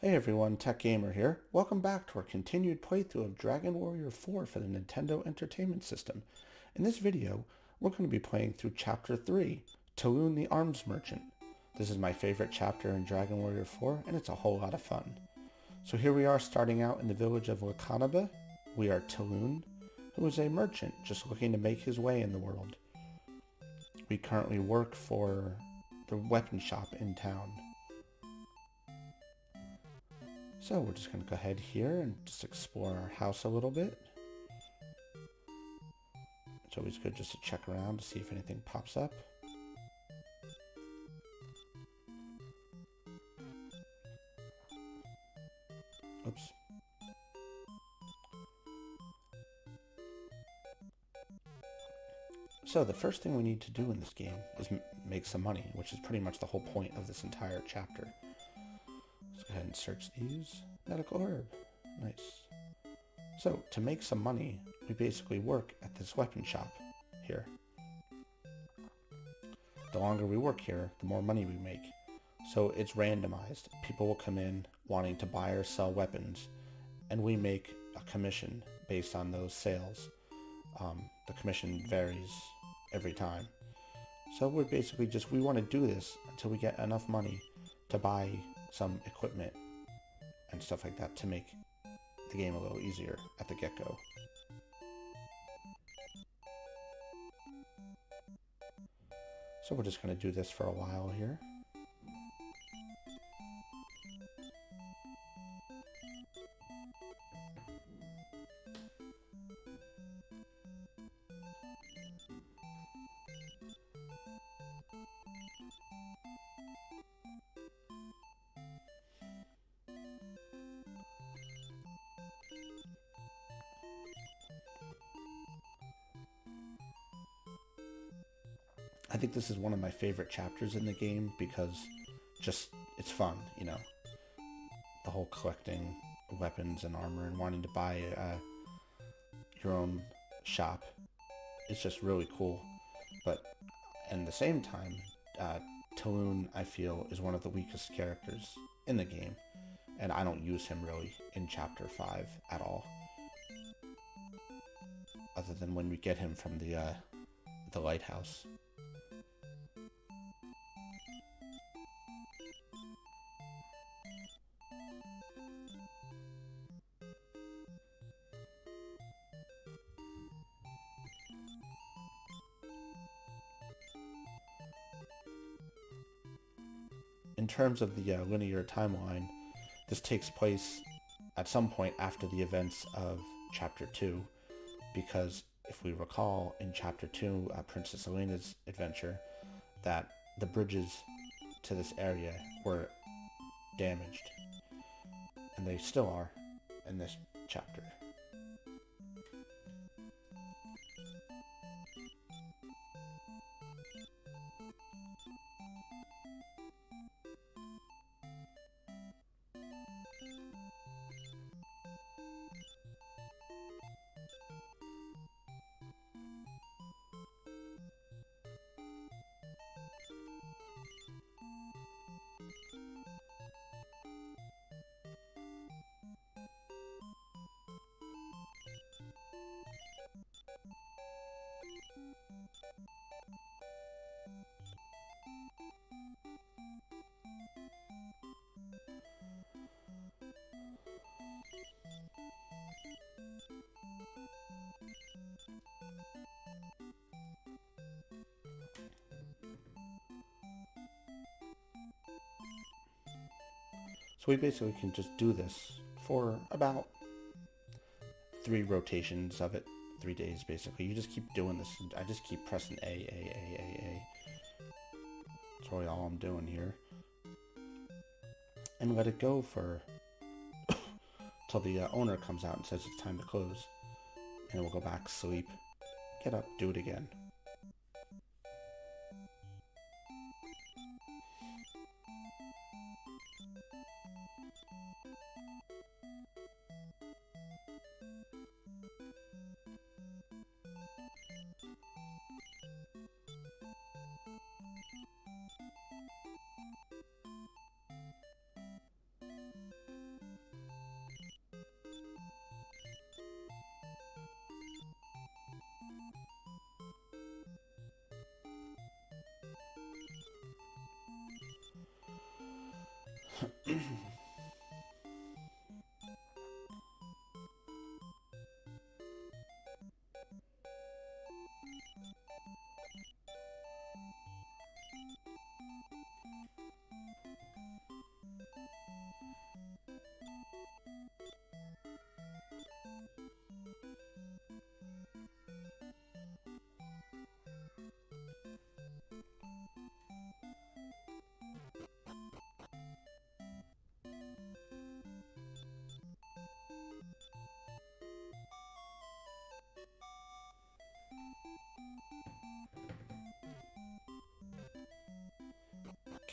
Hey everyone, Tech Gamer here. Welcome back to our continued playthrough of Dragon Warrior 4 for the Nintendo Entertainment System. In this video, we're going to be playing through Chapter 3, Taloon the Arms Merchant. This is my favorite chapter in Dragon Warrior 4, and it's a whole lot of fun. So here we are starting out in the village of Lakanaba. We are Taloon, who is a merchant just looking to make his way in the world. We currently work for the weapon shop in town. So we're just going to go ahead here and just explore our house a little bit. It's always good just to check around to see if anything pops up. Oops. So the first thing we need to do in this game is make some money, which is pretty much the whole point of this entire chapter. Let's go ahead and search these. Medical herb. Nice. So, to make some money, we basically work at this weapon shop here. The longer we work here, the more money we make. So it's randomized. People will come in wanting to buy or sell weapons, and we make a commission based on those sales. The commission varies every time. So we're basically we want to do this until we get enough money to buy some equipment and stuff like that to make the game a little easier at the get-go. So we're just going to do this for a while here. I think this is one of my favorite chapters in the game because it's fun, you know. The whole collecting weapons and armor and wanting to buy your own shop is just really cool. But at the same time, Taloon, I feel, is one of the weakest characters in the game. And I don't use him really in Chapter 5 at all. Other than when we get him from the lighthouse. In terms of the linear timeline, this takes place at some point after the events of Chapter 2, because if we recall in Chapter 2, Princess Elena's adventure, that the bridges to this area were damaged, and they still are in this chapter. So we basically can just do this for about 3 rotations of it, 3 days basically. You just keep doing this. I just keep pressing A. That's really all I'm doing here. And let it go for till the owner comes out and says it's time to close. And we'll go back, sleep, get up, do it again.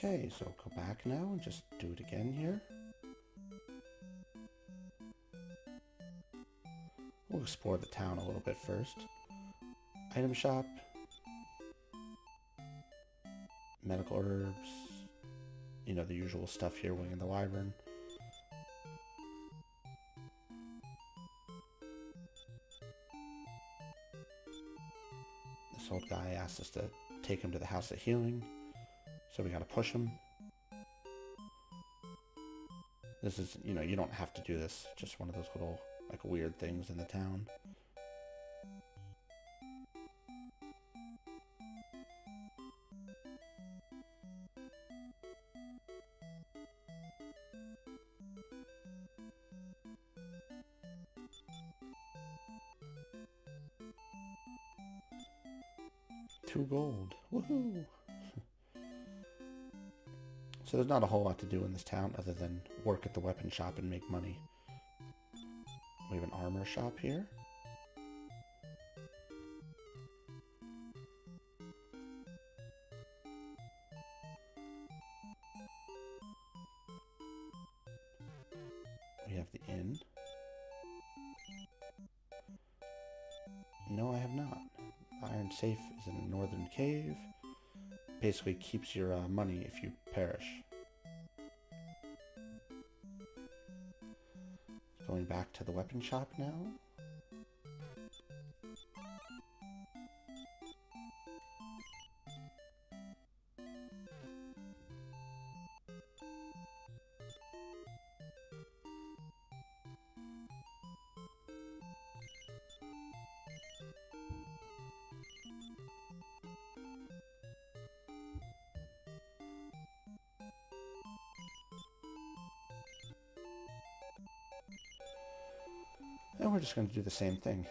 Okay, so go back now and just do it again here. We'll explore the town a little bit first. Item shop. Medical herbs. You know, the usual stuff here, winging the wyvern. This old guy asked us to take him to the House of Healing. So we gotta push him. This is, you know, you don't have to do this. Just one of those little, like, weird things in the town. $2 gold. Woohoo! So there's not a whole lot to do in this town other than work at the weapon shop and make money. We have an armor shop here. We have the inn. No, I have not. The iron safe is in a northern cave. Basically keeps your money if you perish. Going back to the weapon shop now. And we're just going to do the same thing.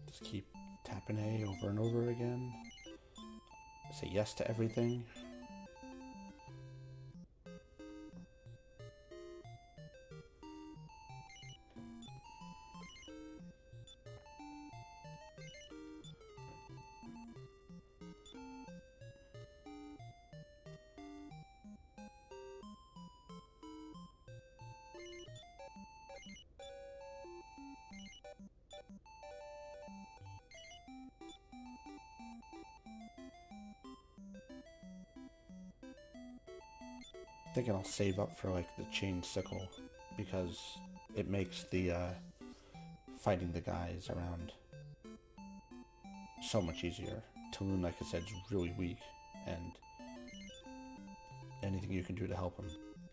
Just keep tapping A over and over again. Say yes to everything. I think I'll save up for like the chain sickle because it makes the fighting the guys around so much easier. Taloon, like I said, is really weak, and anything you can do to help him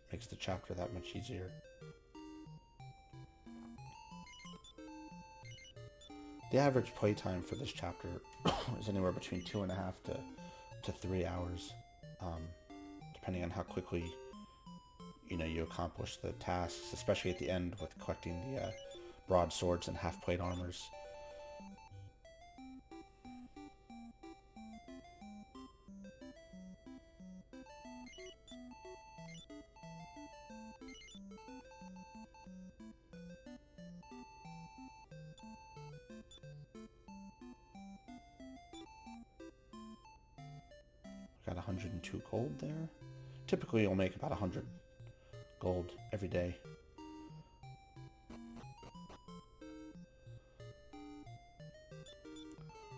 makes the chapter that much easier. The average playtime for this chapter is anywhere between 2.5 to 3 hours, depending on how quickly you accomplish the tasks, especially at the end with collecting the broadswords and half-plate armors. Got 102 gold there. Typically you'll make about 100 gold every day.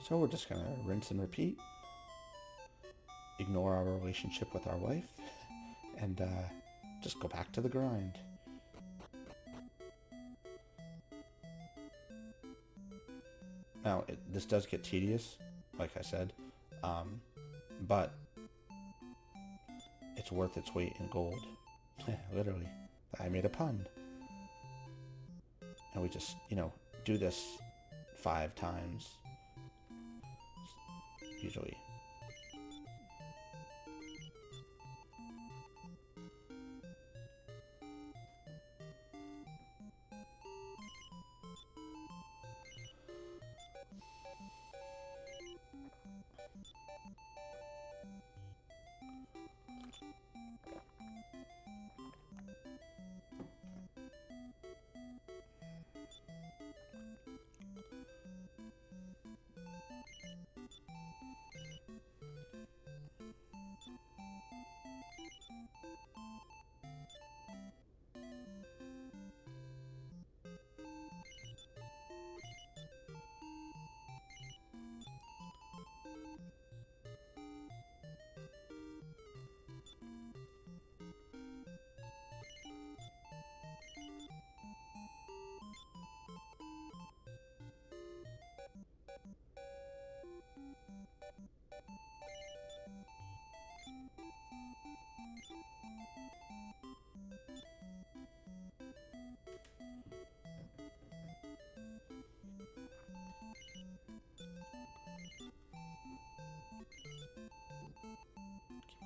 So we're just gonna rinse and repeat. Ignore our relationship with our wife. And just go back to the grind. Now, this does get tedious, like I said. But it's worth its weight in gold. Literally. I made a pun. And we just, do this 5 times. Usually.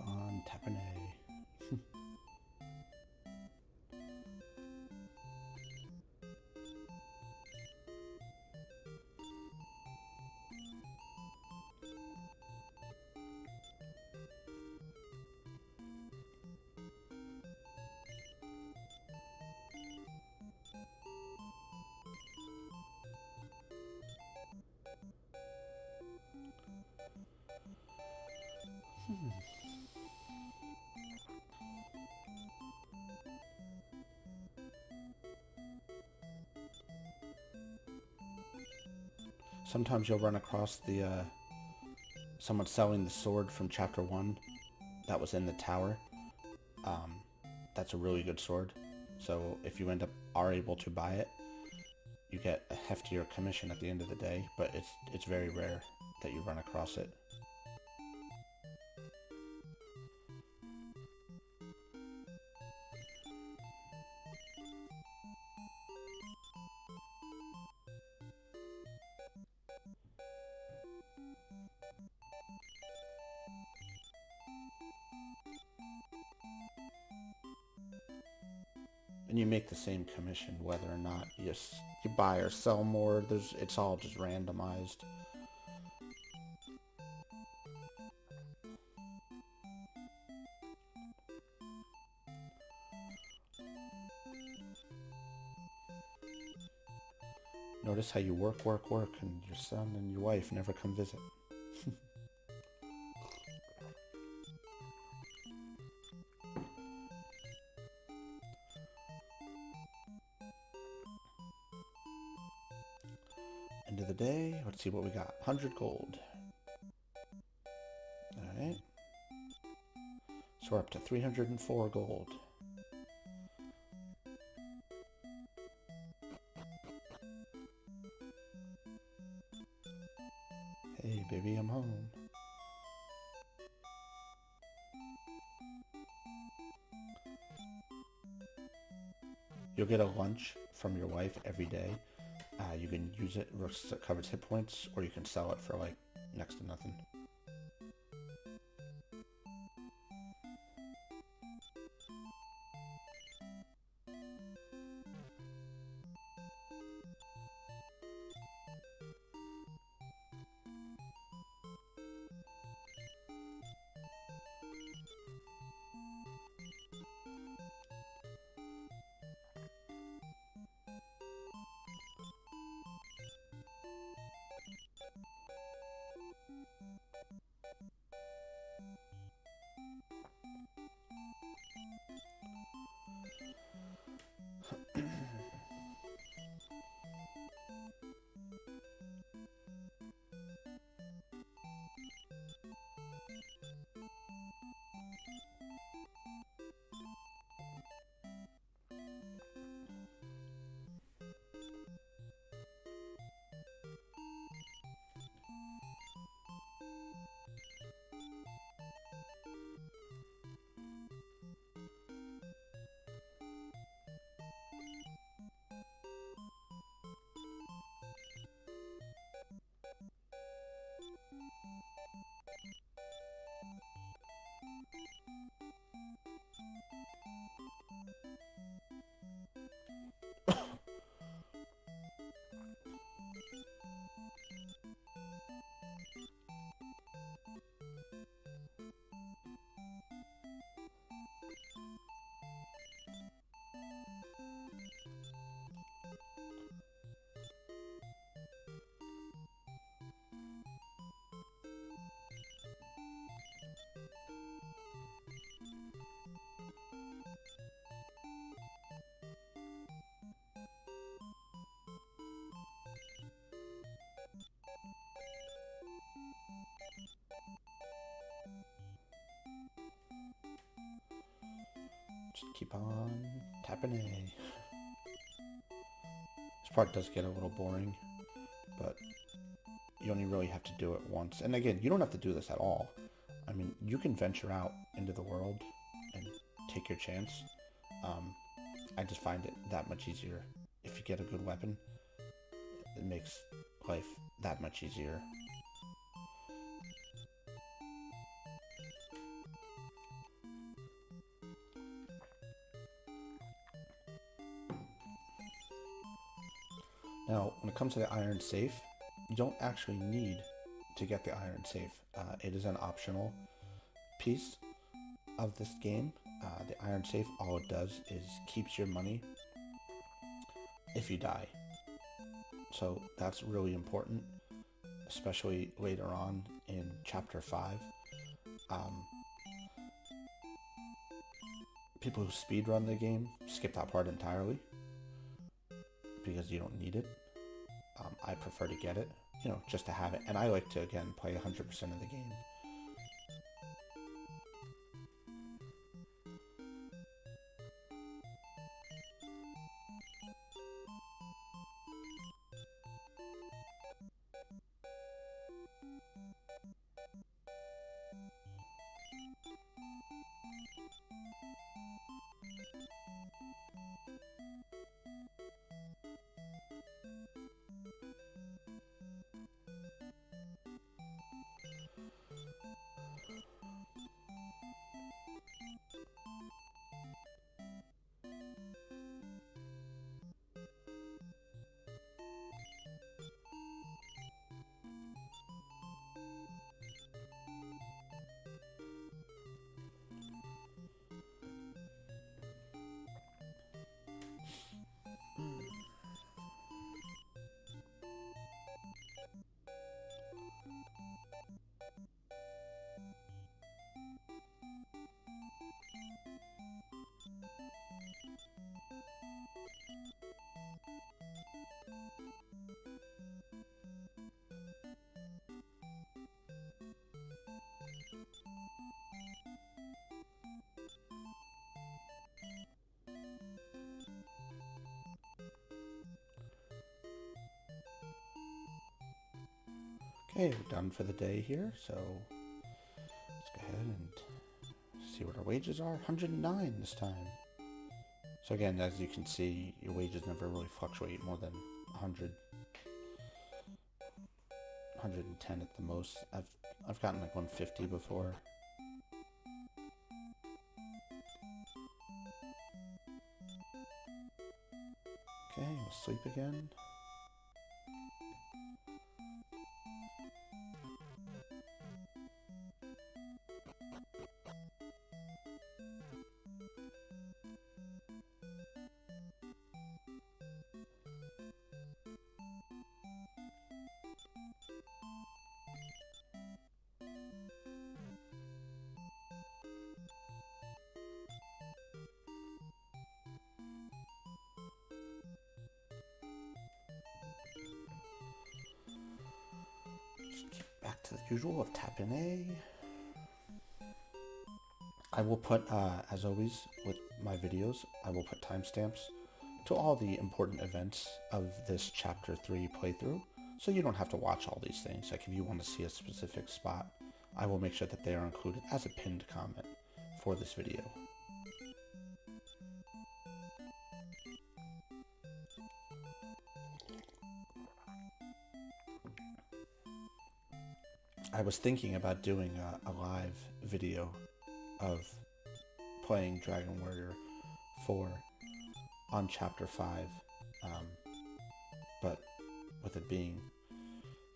On Tapping A. Sometimes you'll run across someone selling the sword from chapter 1 that was in the tower. That's a really good sword. So if you are able to buy it, you get a heftier commission at the end of the day, but it's very rare that you run across it. And you make the same commission whether or not you buy or sell more. It's all just randomized. Notice how you work, and your son and your wife never come visit. End of the day, let's see what we got. 100 gold. Alright. So we're up to 304 gold. Hey baby, I'm home. You'll get a lunch from your wife every day. You can use it, it covers hit points, or you can sell it for like next to nothing. Just keep on tapping A. This part does get a little boring, but you only really have to do it once. And again, you don't have to do this at all. I mean, you can venture out into the world and take your chance. I just find it that much easier. If you get a good weapon, it makes life that much easier. Now, when it comes to the iron safe, you don't actually need to get the iron safe. It is an optional piece of this game. The iron safe, all it does is keeps your money if you die. So that's really important, especially later on in Chapter 5. People who speedrun the game skip that part entirely because you don't need it. I prefer to get it, just to have it. And I like to, again, play 100% of the game. Okay, we're done for the day here, so let's go ahead and see what our wages are. 109 this time. So again, as you can see, your wages never really fluctuate more than 100, 110 at the most. I've gotten like 150 before. Okay, we'll sleep again. Back to the usual of tapping A. I will put, as always with my videos, I will put timestamps to all the important events of this Chapter 3 playthrough, so you don't have to watch all these things. Like if you want to see a specific spot, I will make sure that they are included as a pinned comment for this video. I was thinking about doing a live video of playing Dragon Warrior 4 on Chapter 5, but with it being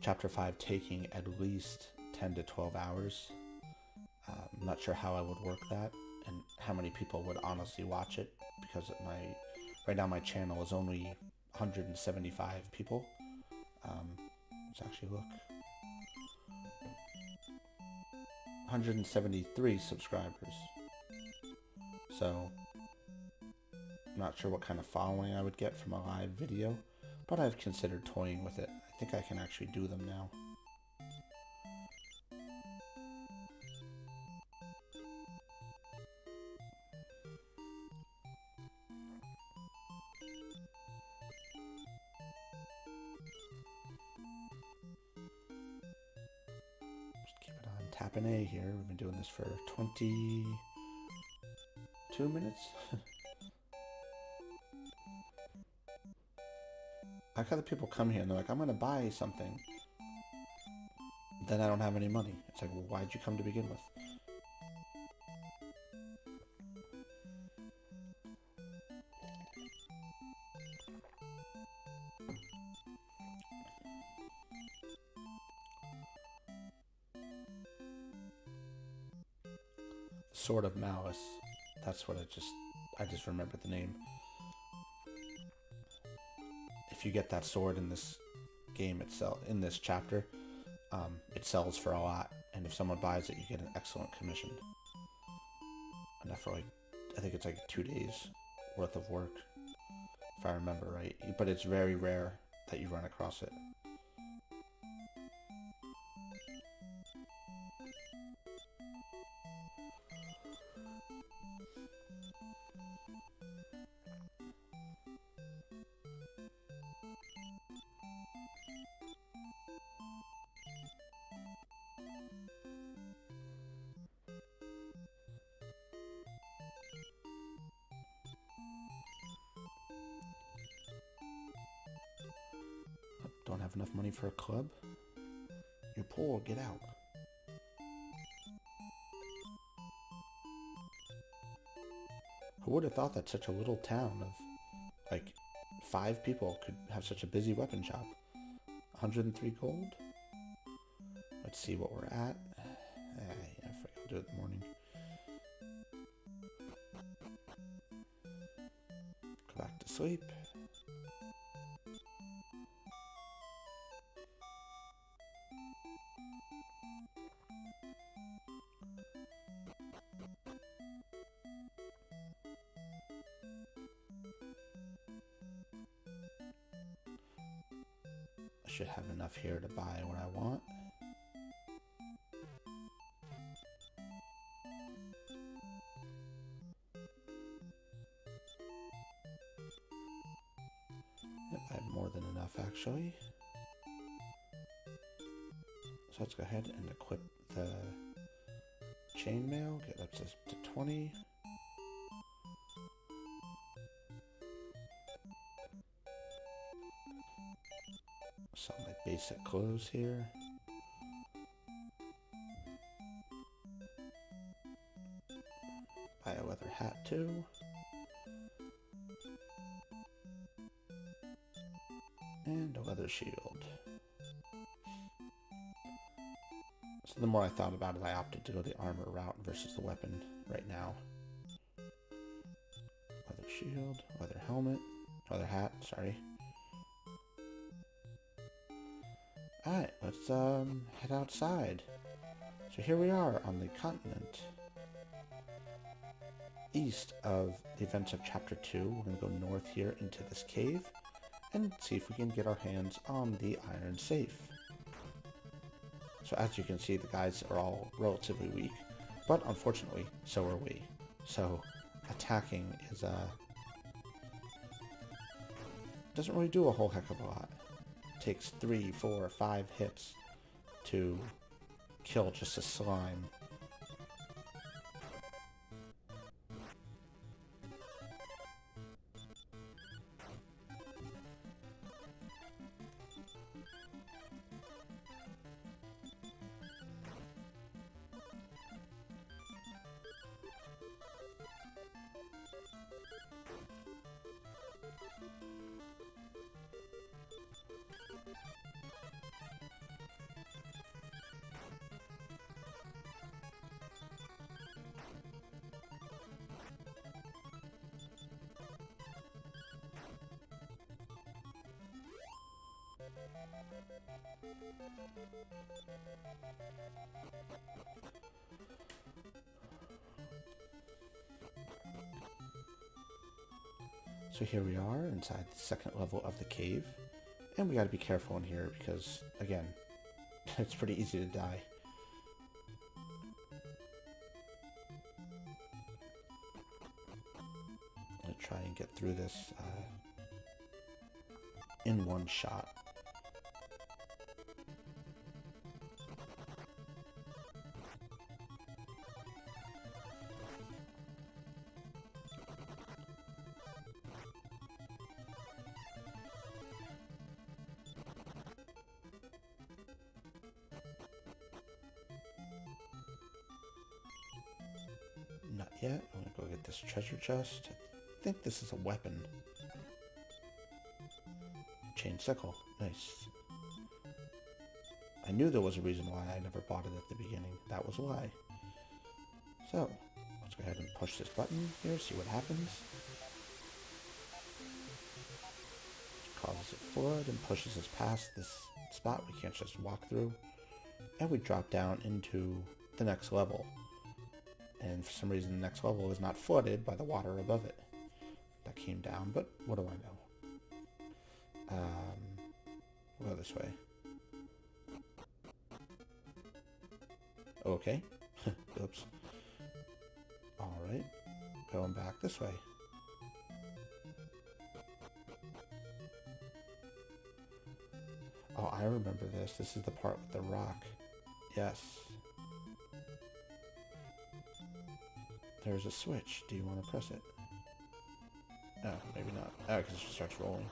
Chapter 5 taking at least 10 to 12 hours, I'm not sure how I would work that and how many people would honestly watch it, because right now my channel is only 175 people. Let's actually look. 173 subscribers. So, I'm not sure what kind of following I would get from a live video, but I've considered toying with it. I think I can actually do them now. Tap an A here. We've been doing this for 22 minutes. I like how the people come here and they're like, I'm going to buy something. Then I don't have any money. It's like, well, why'd you come to begin with? Sword of Malice. That's what I just remembered the name. If you get that sword in this game itself, in this chapter, it sells for a lot, and if someone buys it, you get an excellent commission. Enough for like, I think it's like 2 days worth of work, if I remember right. But it's very rare that you run across it. Don't have enough money for a club? You're poor, get out. Who would have thought that such a little town of like 5 people could have such a busy weapon shop? 103 gold? Let's see what we're at. I forgot to do it in the morning. Go back to sleep. I should have enough here to buy what I want. Yep, I have more than enough actually. So let's go ahead and equip the chainmail, get up to 20. Some of my basic clothes here. Buy a leather hat too. And a leather shield. So the more I thought about it, I opted to go the armor route versus the weapon right now. Leather shield, leather helmet, leather hat, sorry. Alright, let's head outside. So here we are on the continent. East of the events of Chapter 2, we're going to go north here into this cave and see if we can get our hands on the iron safe. So as you can see, the guys are all relatively weak, but unfortunately, so are we. So attacking is doesn't really do a whole heck of a lot. It takes 3, 4, 5 hits to kill just a slime. So here we are inside the second level of the cave, and we got to be careful in here because, again, it's pretty easy to die. I'm going to try and get through this in one shot. yet. I'm gonna go get this treasure chest. I think this is a weapon. Chain sickle. Nice. I knew there was a reason why I never bought it at the beginning. That was why. So, let's go ahead and push this button here, see what happens. Causes it forward and pushes us past this spot we can't just walk through. And we drop down into the next level. And for some reason the next level is not flooded by the water above it. That came down, but what do I know? We'll go this way. Okay. Oops. Alright. Going back this way. Oh, I remember this. This is the part with the rock. Yes. There's a switch. Do you want to press it? Oh, maybe not. Oh, because it just starts rolling.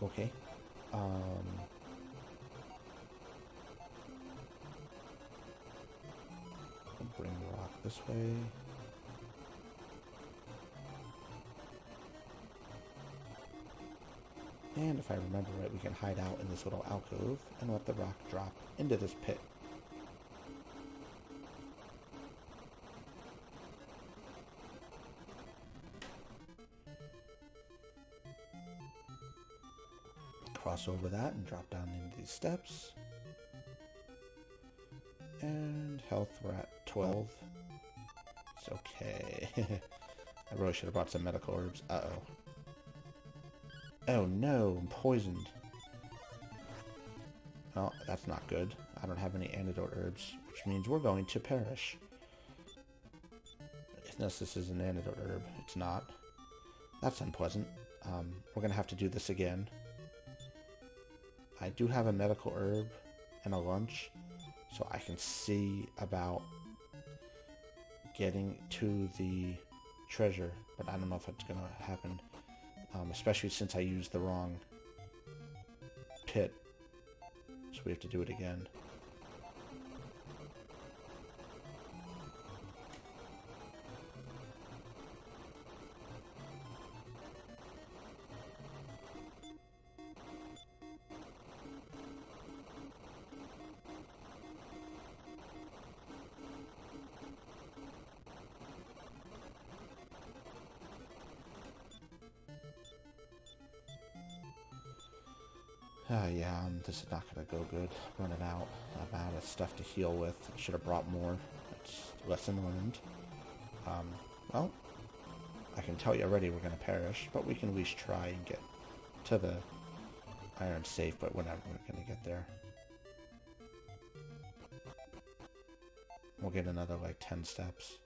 Okay. Bring the rock this way. And if I remember right, we can hide out in this little alcove and let the rock drop into this pit. Cross over that and drop down into these steps. And health, we're at 12. It's okay. I really should have brought some medical herbs. Uh-oh. Oh no, I'm poisoned. Well, that's not good. I don't have any antidote herbs, which means we're going to perish. Unless this is an antidote herb. It's not. That's unpleasant. We're going to have to do this again. I do have a medical herb and a lunch, so I can see about getting to the treasure, but I don't know if it's going to happen. Especially since I used the wrong pit. So we have to do it again. Yeah, this is not going to go good. Running out. I'm out of stuff to heal with. I should have brought more. It's lesson learned. Well, I can tell you already we're going to perish, but we can at least try and get to the iron safe, but whenever we're going to get there. We'll get another, like, 10 steps.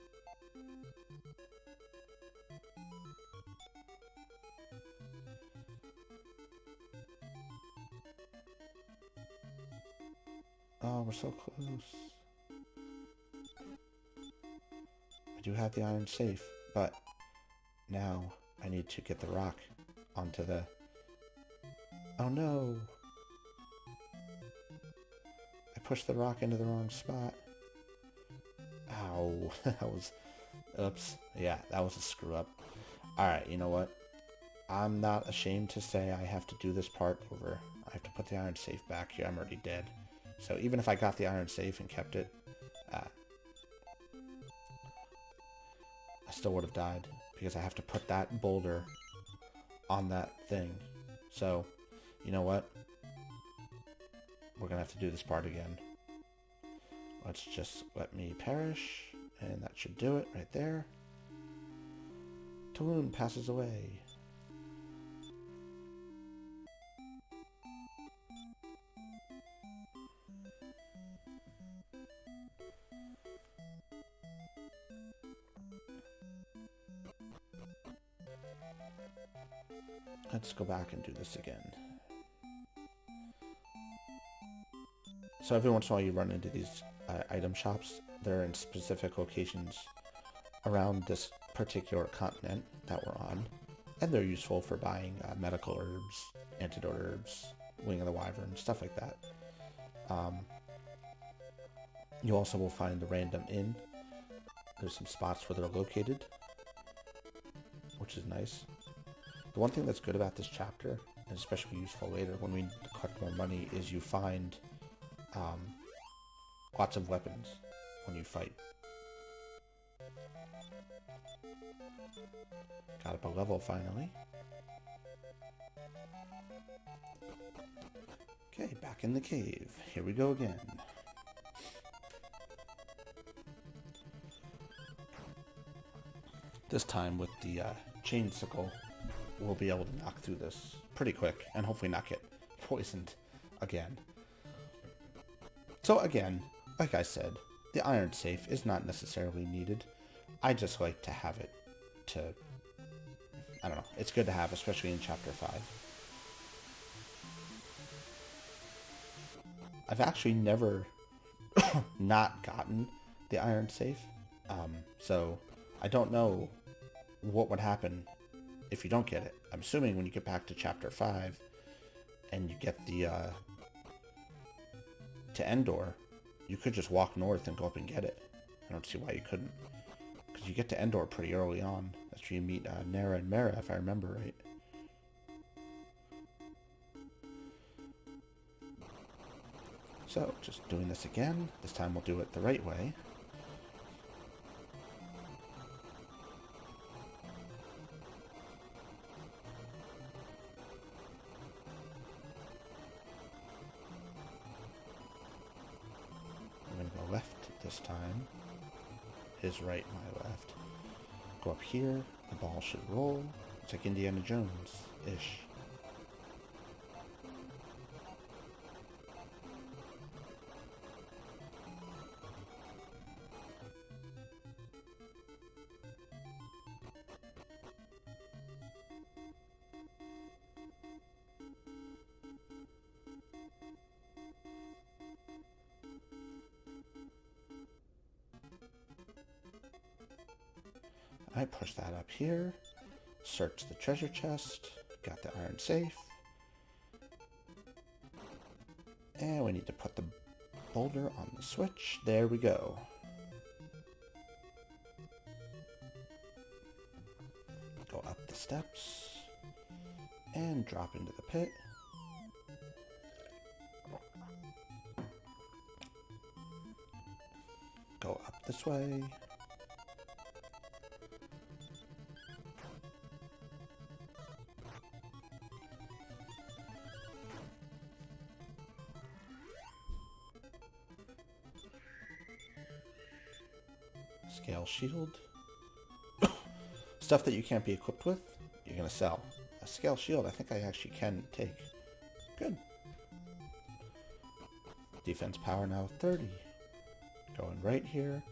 Oh, we're so close. I do have the iron safe, but now I need to get the rock onto the... Oh no! I pushed the rock into the wrong spot. Ow. That was... Oops. Yeah, that was a screw up. Alright, you know what? I'm not ashamed to say I have to do this part over. I have to put the iron safe back here. I'm already dead. So even if I got the iron safe and kept it, I still would have died because I have to put that boulder on that thing. So, you know what? We're going to have to do this part again. Let's just let me perish, and that should do it right there. Taloon passes away. Let's go back and do this again. So every once in a while you run into these item shops. They're in specific locations around this particular continent that we're on. And they're useful for buying medical herbs, antidote herbs, wing of the wyvern, stuff like that. You also will find the random inn There's some spots where they're located, which is nice. The one thing that's good about this chapter, and especially useful later when we collect more money, is you find lots of weapons when you fight. Got up a level finally. Okay, back in the cave. Here we go again. This time with the chain sickle, we'll be able to knock through this pretty quick and hopefully not get poisoned again. So again, like I said, the iron safe is not necessarily needed. I just like to have it to, I don't know, it's good to have, especially in Chapter 5. I've actually never not gotten the iron safe, so I don't know what would happen if you don't get it. I'm assuming when you get back to Chapter 5 and you get the to Endor, you could just walk north and go up and get it. I don't see why you couldn't, because you get to Endor pretty early on. That's where you meet Nera and Mera, if I remember right. So, just doing this again. This time we'll do it the right way. I'm going to go left this time. His right, my left. Go up here. The ball should roll. It's like Indiana Jones-ish. I push that up here, search the treasure chest, got the iron safe, and we need to put the boulder on the switch. There we go. Go up the steps, and drop into the pit. Go up this way. Scale shield. Stuff that you can't be equipped with, you're going to sell. A scale shield, I think I actually can take. Good. Defense power now 30. Going right here.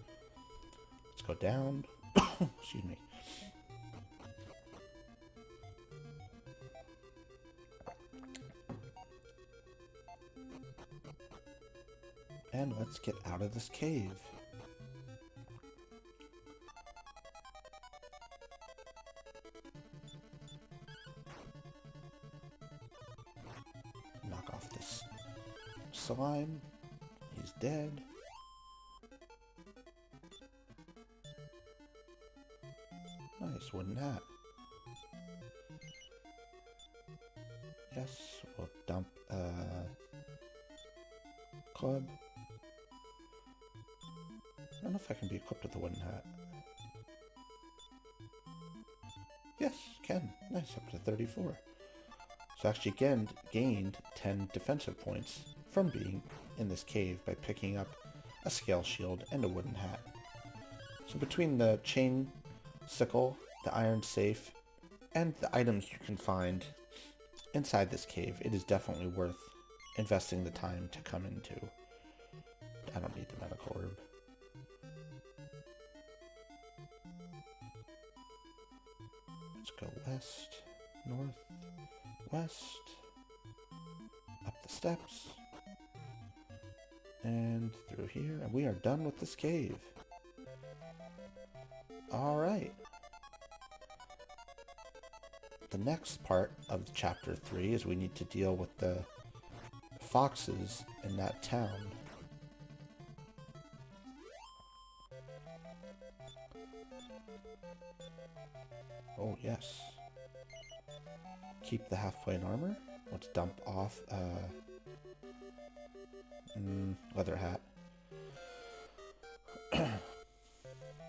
Let's go down. Excuse me. And let's get out of this cave. Knock off this slime. He's dead. Nice wooden hat. Yes, we'll dump club. I don't know if I can be equipped with the wooden hat. Yes, can. Nice, up to 34. So actually again gained 10 defensive points from being in this cave by picking up a scale shield and a wooden hat. So between the chain sickle, the iron safe, and the items you can find inside this cave, it is definitely worth investing the time to come into. I don't need the medical herb. Let's go west, north, west, up the steps, and through here, and we are done with this cave. Alright. The next part of Chapter 3 is we need to deal with the foxes in that town. Oh, yes. Keep the half-plate armor. Let's dump off leather hat.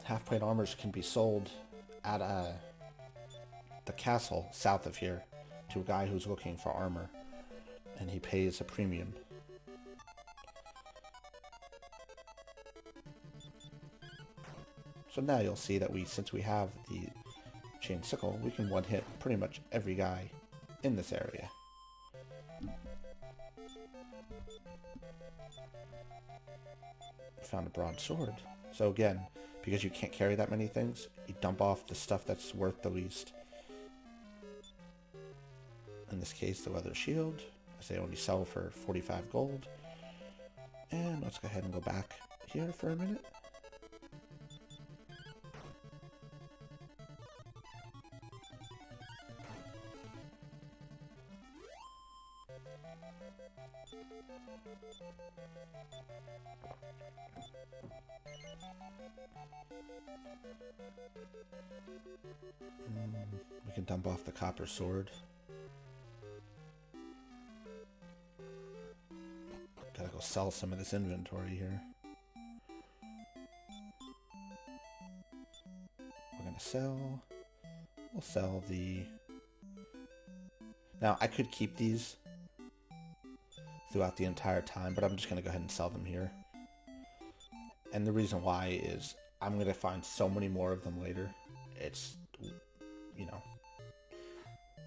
Half-plate armors can be sold at the castle south of here to a guy who's looking for armor, and he pays a premium. So now you'll see that since we have the chain sickle, we can one-hit pretty much every guy in this area. Found a broadsword. So again, because you can't carry that many things, you dump off the stuff that's worth the least. In this case, the leather shield, as they only sell for 45 gold. And let's go ahead and go back here for a minute. We can dump off the copper sword. Gotta go sell some of this inventory here. We're gonna sell. We'll sell the... Now, I could keep these throughout the entire time, but I'm just gonna go ahead and sell them here. And the reason why is I'm gonna find so many more of them later. It's, you know,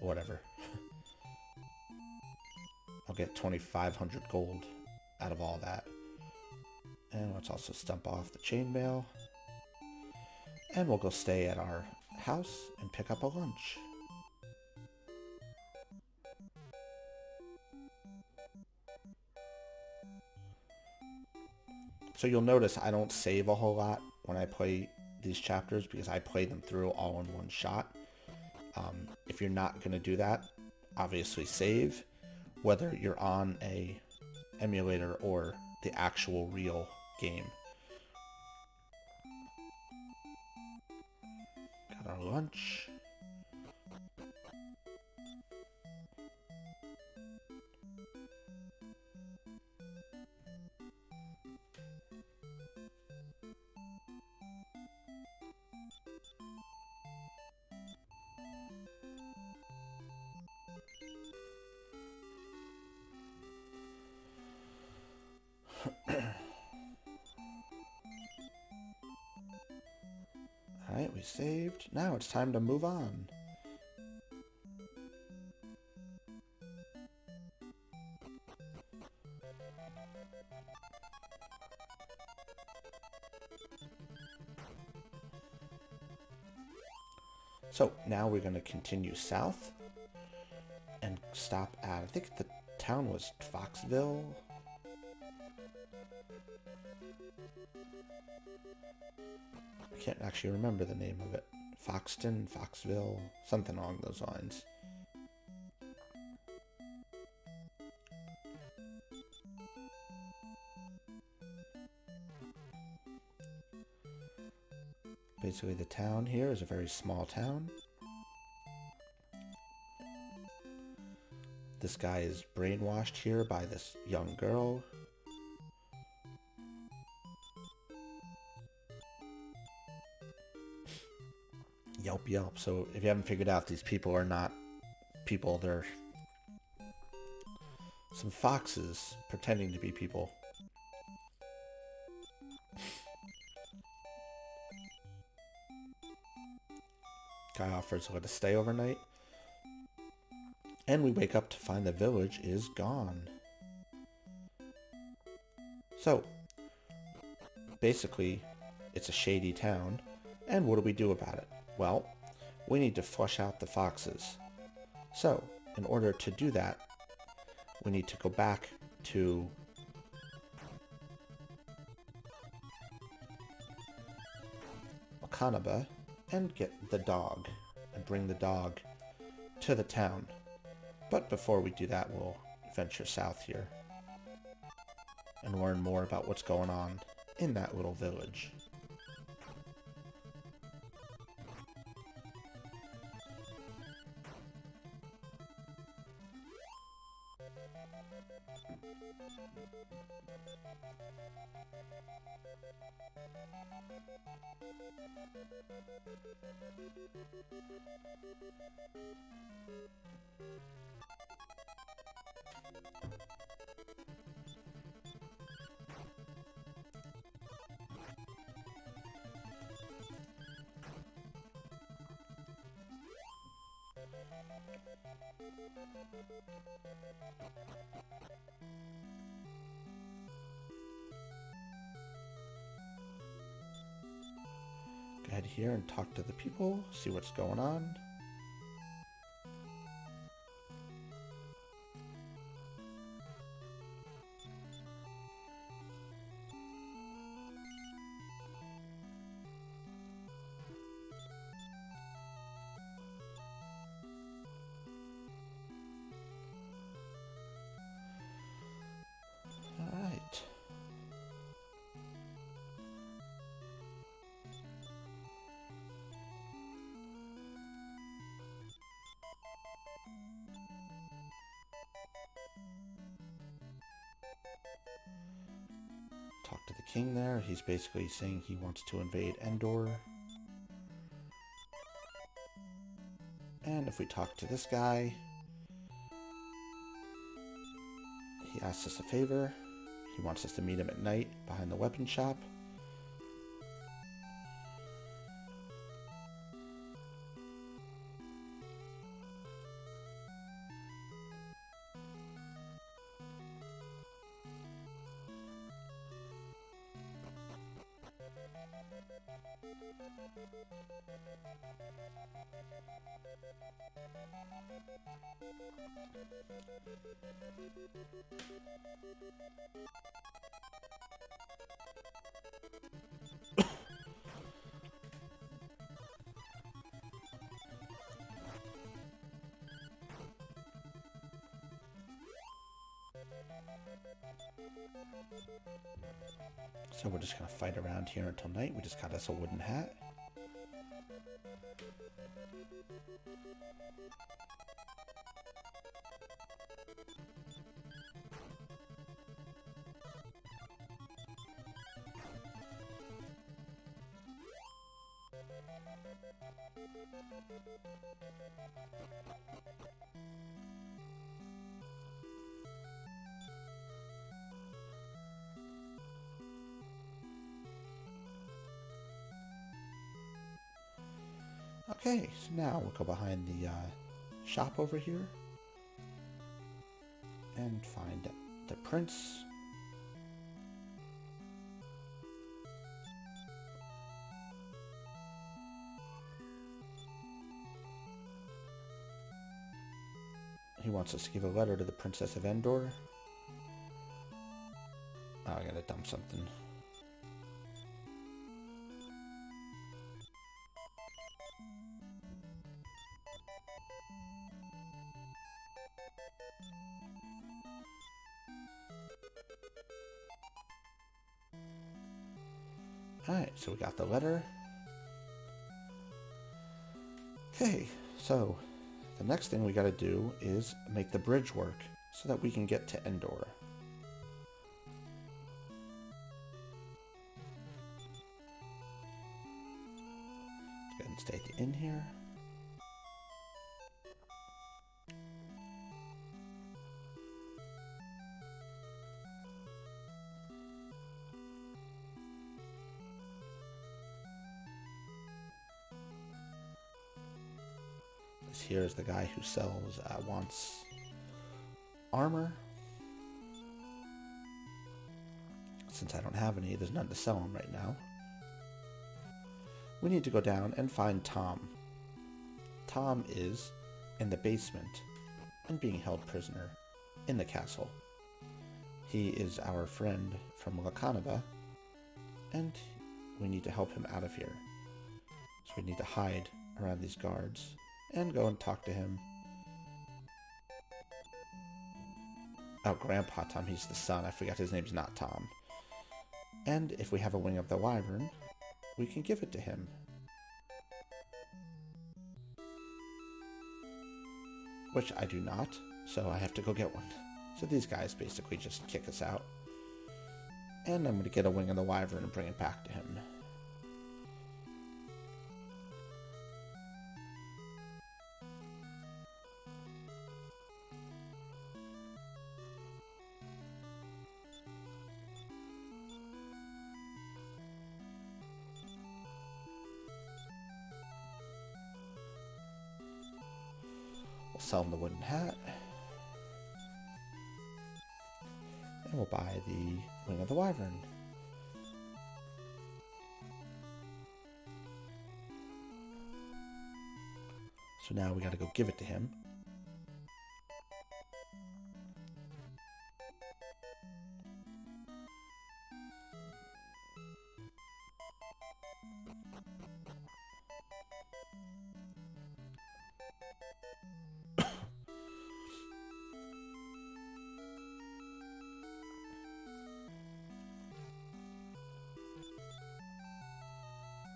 whatever. I'll get 2,500 gold out of all that. And let's also stump off the chainmail. And we'll go stay at our house and pick up a lunch. So you'll notice I don't save a whole lot when I play these chapters because I play them through all in one shot. If you're not going to do that, obviously save, whether you're on a emulator or the actual real game. Got our lunch. Alright, we saved. Now it's time to move on. So now we're going to continue south and stop at, I think the town was Foxville. I can't actually remember the name of it. Foxton, Foxville, something along those lines. Basically, the town here is a very small town. This guy is brainwashed here by this young girl. Yelp, yelp. So if you haven't figured out, these people are not people. They're some foxes pretending to be people. Guy offers to let us stay overnight. And we wake up to find the village is gone. So, basically, it's a shady town. And what do we do about it? Well, we need to flush out the foxes. So, in order to do that, we need to go back to Lakanaba and get the dog and bring the dog to the town. But before we do that, we'll venture south here and learn more about what's going on in that little village. Go ahead here and talk to the people, see what's going on. All right. Talk to the king there. He's basically saying he wants to invade Endor. And if we talk to this guy, he asks us a favor. He wants us to meet him at night behind the weapon shop. So we're just going to fight around here until night. We just got us a wooden hat. Okay, so now we'll go behind the shop over here and find the prince. He wants us to give a letter to the Princess of Endor. Oh, I gotta dump something. Alright, so we got the letter. Okay, so the next thing we gotta do is make the bridge work so that we can get to Endor. Let's go ahead and stay at the inn here. Here is the guy who sells, wants armor. Since I don't have any, there's none to sell him right now. We need to go down and find Tom. Tom is in the basement and being held prisoner in the castle. He is our friend from Lakanaba, and we need to help him out of here. So we need to hide around these guards and go and talk to him. Oh, Grandpa Tom, he's the son. I forgot his name's not Tom. And if we have a wing of the wyvern, we can give it to him. Which I do not, so I have to go get one. So these guys basically just kick us out. And I'm going to get a Wing of the Wyvern and bring it back to him. We'll sell him the wooden hat. And we'll buy the Wing of the Wyvern. So now we gotta go give it to him.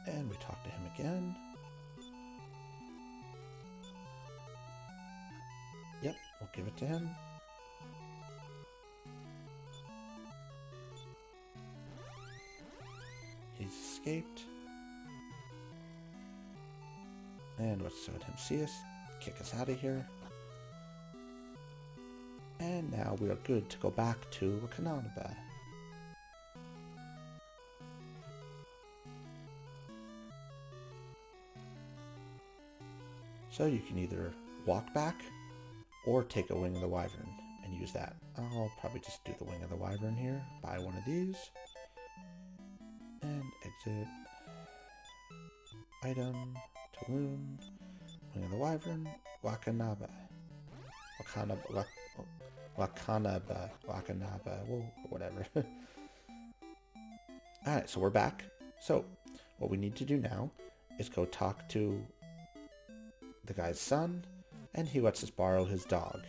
And we talk to him again. Yep, we'll give it to him. He's escaped. And let's let him see us, kick us out of here. And now we are good to go back to Lakanaba. So you can either walk back or take a Wing of the Wyvern and use that. I'll probably just do the Wing of the Wyvern here. Buy one of these. And exit. Item. Taloon. Wing of the Wyvern. Lakanaba. Lakanaba. Well, whatever. Alright, so we're back. So, what we need to do now is go talk to the guy's son, and he lets us borrow his dog.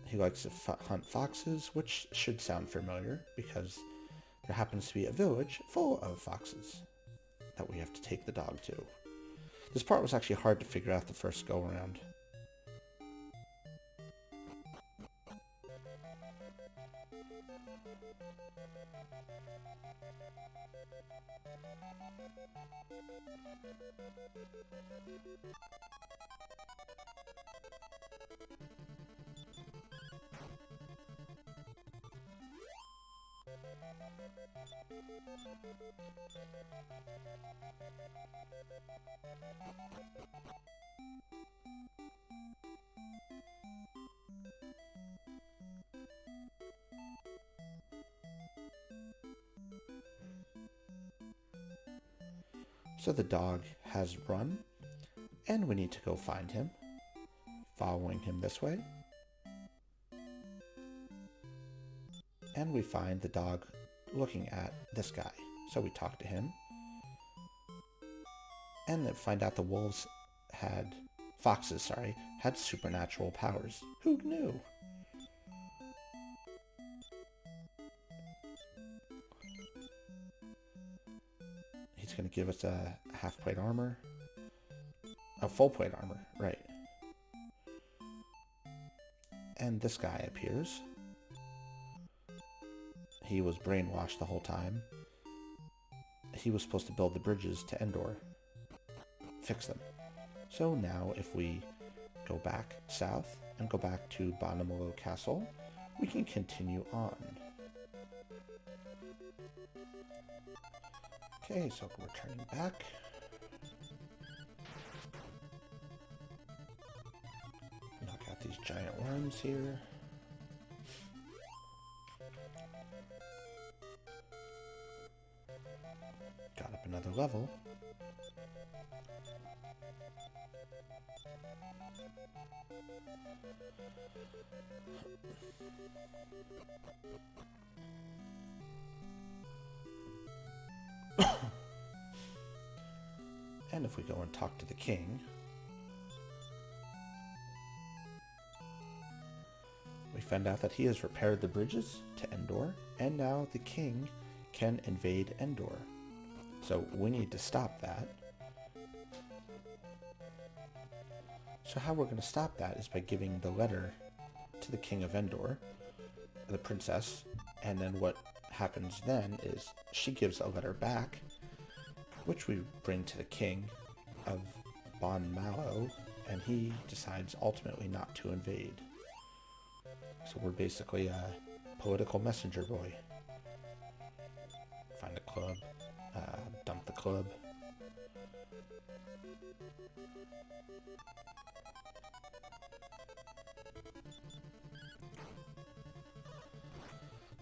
He likes to hunt foxes, which should sound familiar because there happens to be a village full of foxes that we have to take the dog to. This part was actually hard to figure out the first go around. So the dog has run, and we need to go find him, following him this way. And we find the dog looking at this guy. So we talk to him, and then find out the foxes had supernatural powers. Who knew? He's going to give us a half-plate armor. A full-plate armor, right. And this guy appears. He was brainwashed the whole time. He was supposed to build the bridges to Endor. Fix them. So now if we go back south and go back to Bonmalmo Castle, we can continue on. Okay, so we're turning back. Knock out these giant worms here. Got up another level. And if we go and talk to the king, we find out that he has repaired the bridges to Endor, and now the king can invade Endor. So we need to stop that. So how we're going to stop that is by giving the letter to the King of Endor, the princess, and then what happens then is she gives a letter back, which we bring to the King of Bonmalmo, and he decides ultimately not to invade. So we're basically a political messenger boy. Find a club, dump the club.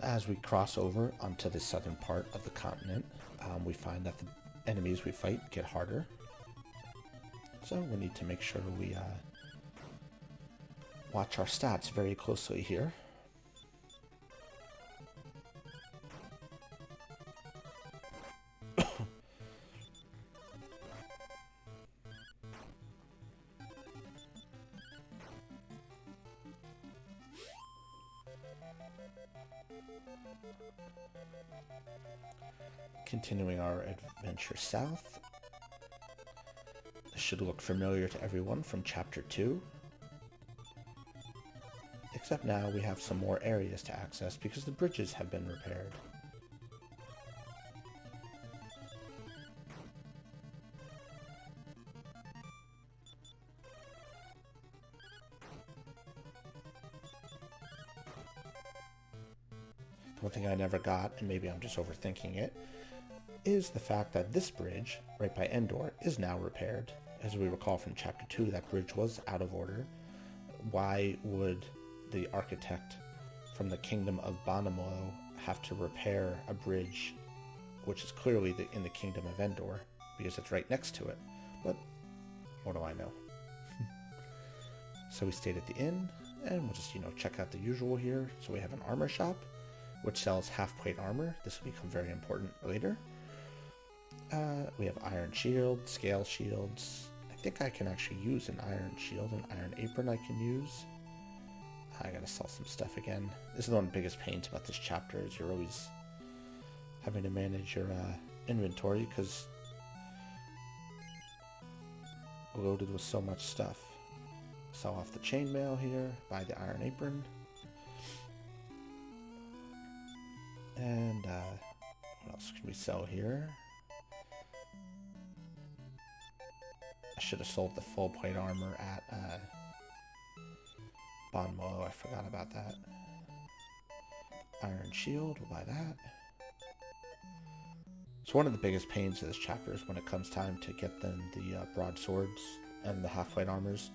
As we cross over onto the southern part of the continent, we find that the enemies we fight get harder. So we need to make sure we watch our stats very closely here. Continuing our adventure south. This should look familiar to everyone from Chapter 2. Except now we have some more areas to access because the bridges have been repaired. One thing I never got, and maybe I'm just overthinking it, is the fact that this bridge, right by Endor, is now repaired. As we recall from Chapter 2, that bridge was out of order. Why would the architect from the Kingdom of Bonmalmo have to repair a bridge which is clearly in the Kingdom of Endor, because it's right next to it? But what do I know? So we stayed at the inn, and we'll just, check out the usual here. So we have an armor shop, which sells half-plate armor. This will become very important later. We have iron shield, scale shields. I think I can actually use an iron shield, an iron apron I can use. I gotta sell some stuff again. This is one of the biggest pains about this chapter, is you're always having to manage your inventory because loaded with so much stuff. Sell off the chainmail here, buy the iron apron. And what else can we sell here? I should have sold the full plate armor at Bonmalmo. I forgot about that. Iron shield, we'll buy that. So one of the biggest pains of this chapter is when it comes time to get them the broadswords and the half-plate armors.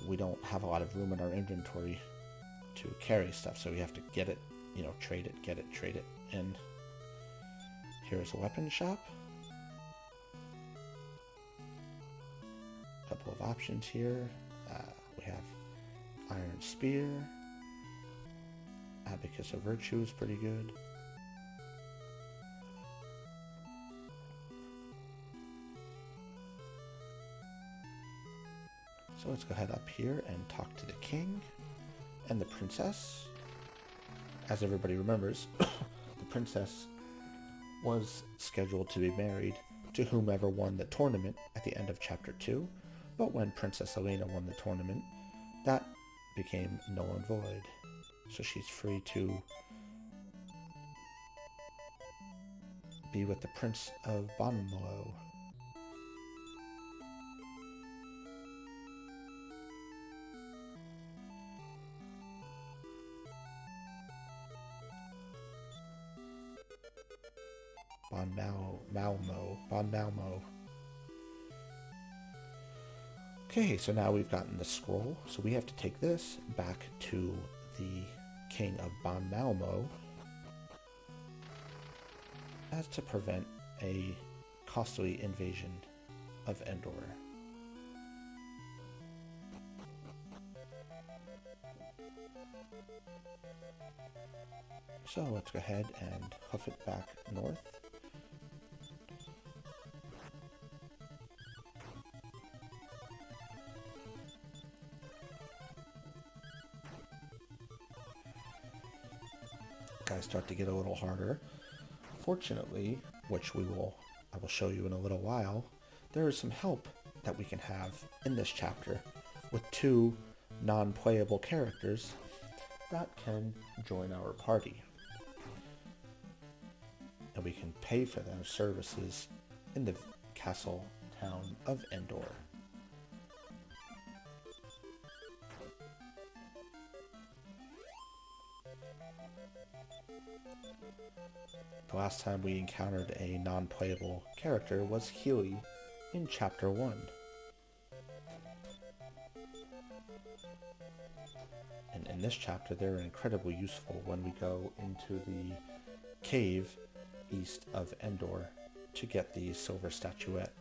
We don't have a lot of room in our inventory to carry stuff, so we have to get it, trade it, get it, trade it. And here's a weapon shop. Couple of options here. We have iron spear. Abacus of Virtue is pretty good. So let's go ahead up here and talk to the king and the princess. As everybody remembers, the princess was scheduled to be married to whomever won the tournament at the end of Chapter 2. But when Princess Elena won the tournament, that became null and void. So she's free to be with the Prince of Bonmalmo. Bonmalmo. Okay, so now we've gotten the scroll, so we have to take this back to the King of Bonmalmo as to prevent a costly invasion of Endor. So let's go ahead and hoof it back north. Guys start to get a little harder. Fortunately, which we will I will show you in a little while, there is some help that we can have in this chapter with 2 non-playable characters that can join our party. And we can pay for their services in the castle town of Endor. The last time we encountered a non-playable character was Healy in Chapter 1. And in this chapter, they're incredibly useful when we go into the cave east of Endor to get the silver statuette.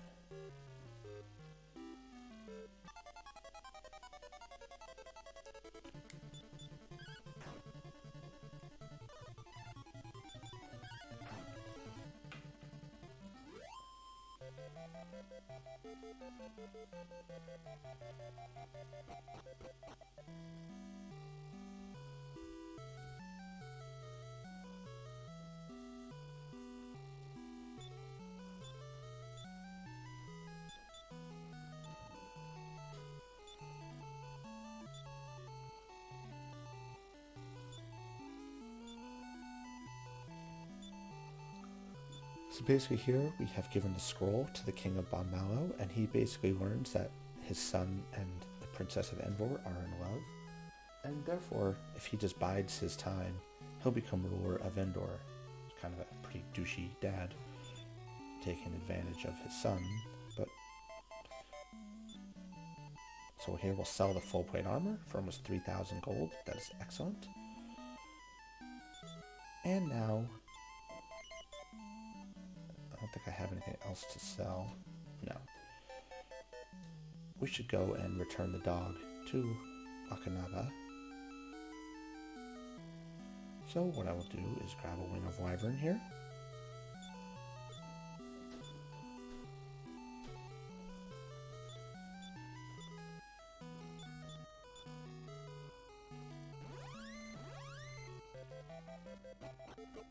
So basically here we have given the scroll to the king of Bonmalmo, and he basically learns that his son and the princess of Endor are in love, and therefore if he just bides his time, he'll become ruler of Endor. It's kind of a pretty douchey dad taking advantage of his son, but so here we'll sell the full plate armor for almost 3,000 gold. That is excellent. And now I don't think I have anything else to sell. No. We should go and return the dog to Lakanaba. So what I will do is grab a wing of wyvern here.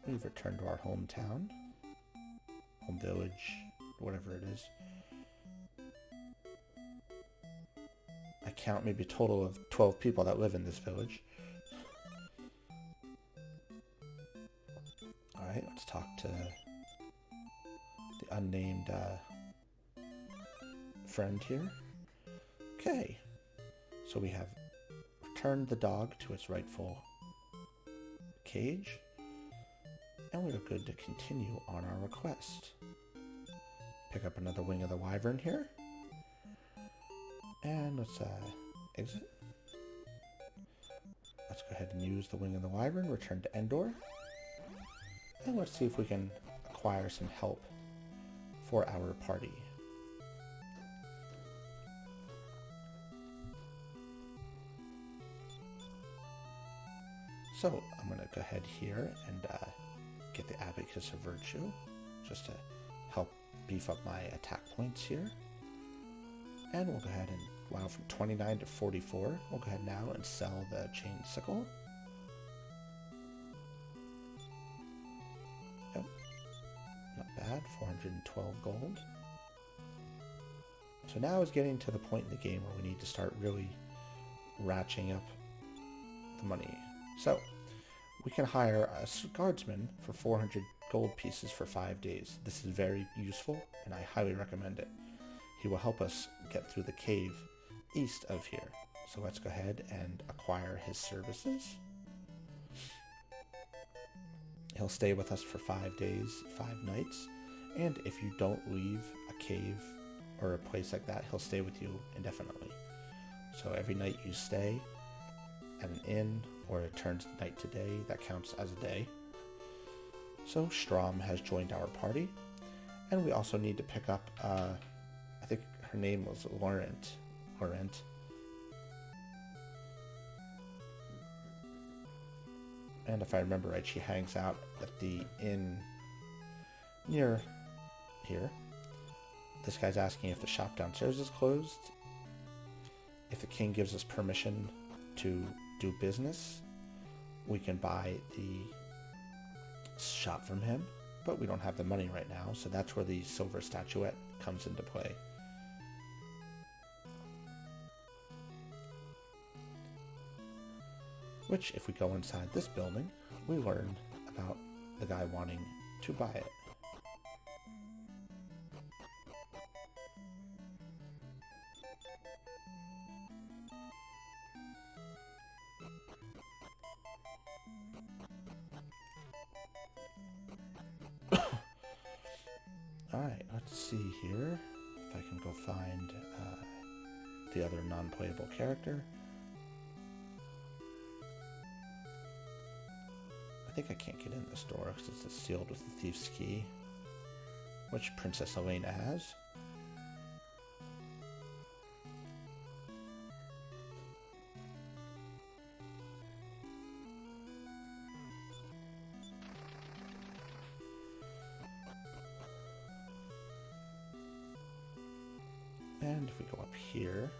We've returned to our hometown. Home village, whatever it is. I count maybe a total of 12 people that live in this village. Alright, let's talk to the unnamed friend here. Okay, so we have returned the dog to its rightful cage. And we are good to continue on our request. Pick up another wing of the wyvern here. And let's exit. Let's go ahead and use the wing of the wyvern, return to Endor. And let's see if we can acquire some help for our party. So I'm going to go ahead here and get the Abacus of Virtue, just to help beef up my attack points here. And we'll go ahead and, wow, from 29 to 44, we'll go ahead now and sell the chain sickle. Yep, not bad, 412 gold. So now is getting to the point in the game where we need to start really ratcheting up the money. So we can hire a guardsman for 400 gold pieces for 5 days. This is very useful, and I highly recommend it. He will help us get through the cave east of here. So let's go ahead and acquire his services. He'll stay with us for 5 days, 5 nights, and if you don't leave a cave or a place like that, he'll stay with you indefinitely. So every night you stay at an inn, or it turns night to day, that counts as a day. So Strom has joined our party, and we also need to pick up, I think her name was Laurent. And if I remember right, she hangs out at the inn near here. This guy's asking if the shop downstairs is closed. If the king gives us permission to do business, we can buy the shop from him. but we don't have the money right now, so that's where the silver statuette comes into play. Which, if we go inside this building, we learn about the guy wanting to buy it. Alright, let's see here if I can go find the other non-playable character. I think I can't get in this door because it's sealed with the thief's key, which Princess Elena has. And if we go up here,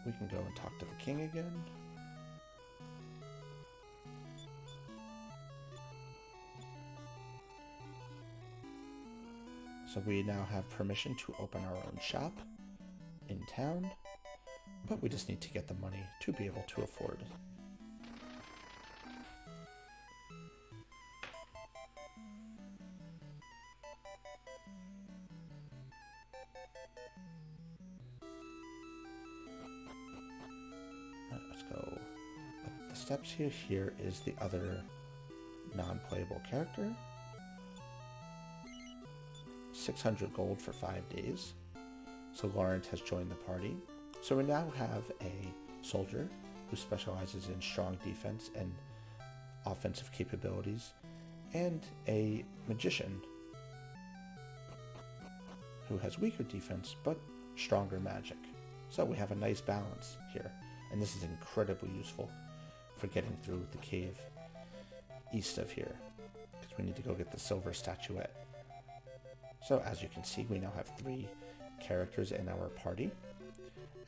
we can go and talk to the king again. So we now have permission to open our own shop in town, but we just need to get the money to be able to afford it. Let's go up the steps here. Here is the other non-playable character. 600 gold for 5 days. So Laurent has joined the party. So we now have a soldier who specializes in strong defense and offensive capabilities, and a magician who has weaker defense but stronger magic. So we have a nice balance here, and this is incredibly useful for getting through the cave east of here, because we need to go get the silver statuette. So as you can see, we now have 3 characters in our party.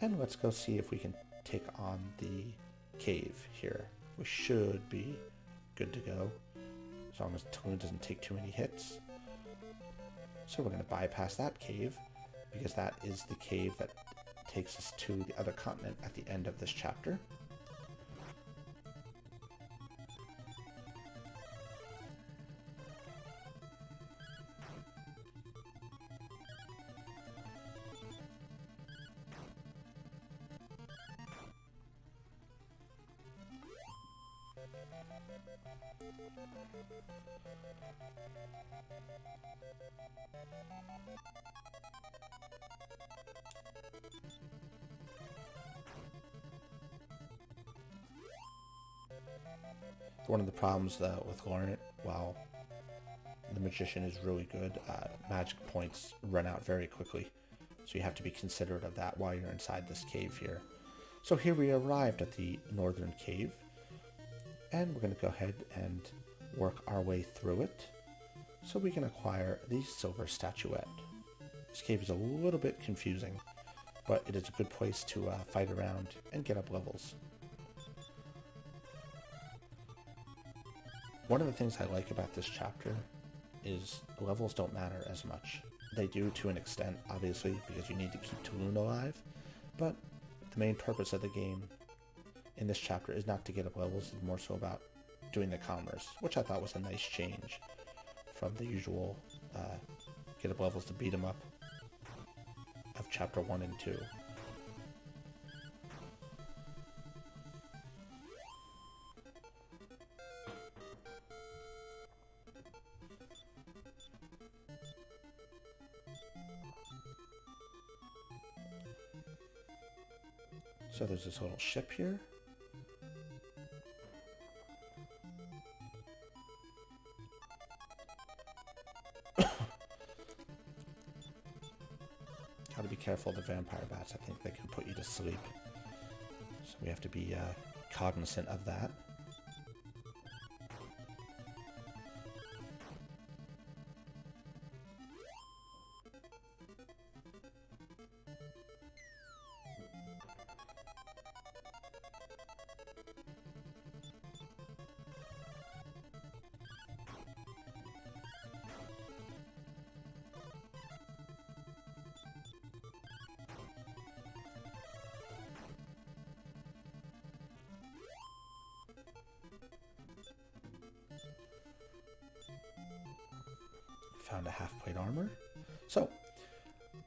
And let's go see if we can take on the cave here. We should be good to go, as long as Taloon doesn't take too many hits. So we're going to bypass that cave, because that is the cave that takes us to the other continent at the end of this chapter. One of the problems with Laurent, while the magician is really good, magic points run out very quickly. So you have to be considerate of that while you're inside this cave here. So here we arrived at the northern cave, and we're going to go ahead and work our way through it so we can acquire the silver statuette. This cave is a little bit confusing, but it is a good place to fight around and get up levels. One of the things I like about this chapter is levels don't matter as much. They do to an extent, obviously, because you need to keep Taloon alive, but the main purpose of the game in this chapter is not to get up levels, it's more so about doing the commerce, which I thought was a nice change from the usual get up levels to beat 'em up of chapter 1 and 2. So there's this little ship here. Gotta be careful of the vampire bats. I think they can put you to sleep. So we have to be cognizant of that. Found a half-plate armor. So,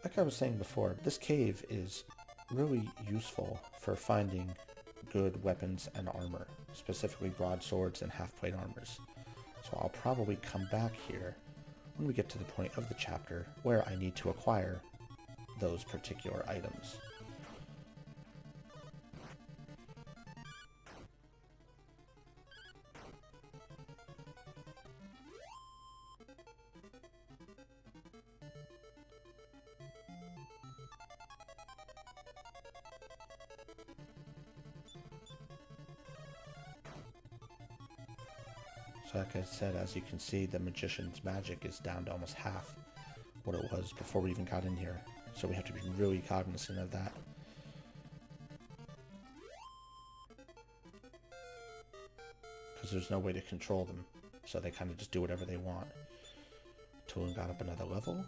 like I was saying before, this cave is really useful for finding good weapons and armor, specifically broadswords and half-plate armors. So I'll probably come back here when we get to the point of the chapter where I need to acquire those particular items. So like I said, as you can see, the magician's magic is down to almost half what it was before we even got in here. So we have to be really cognizant of that. Because there's no way to control them. So they kind of just do whatever they want. Taloon got up another level.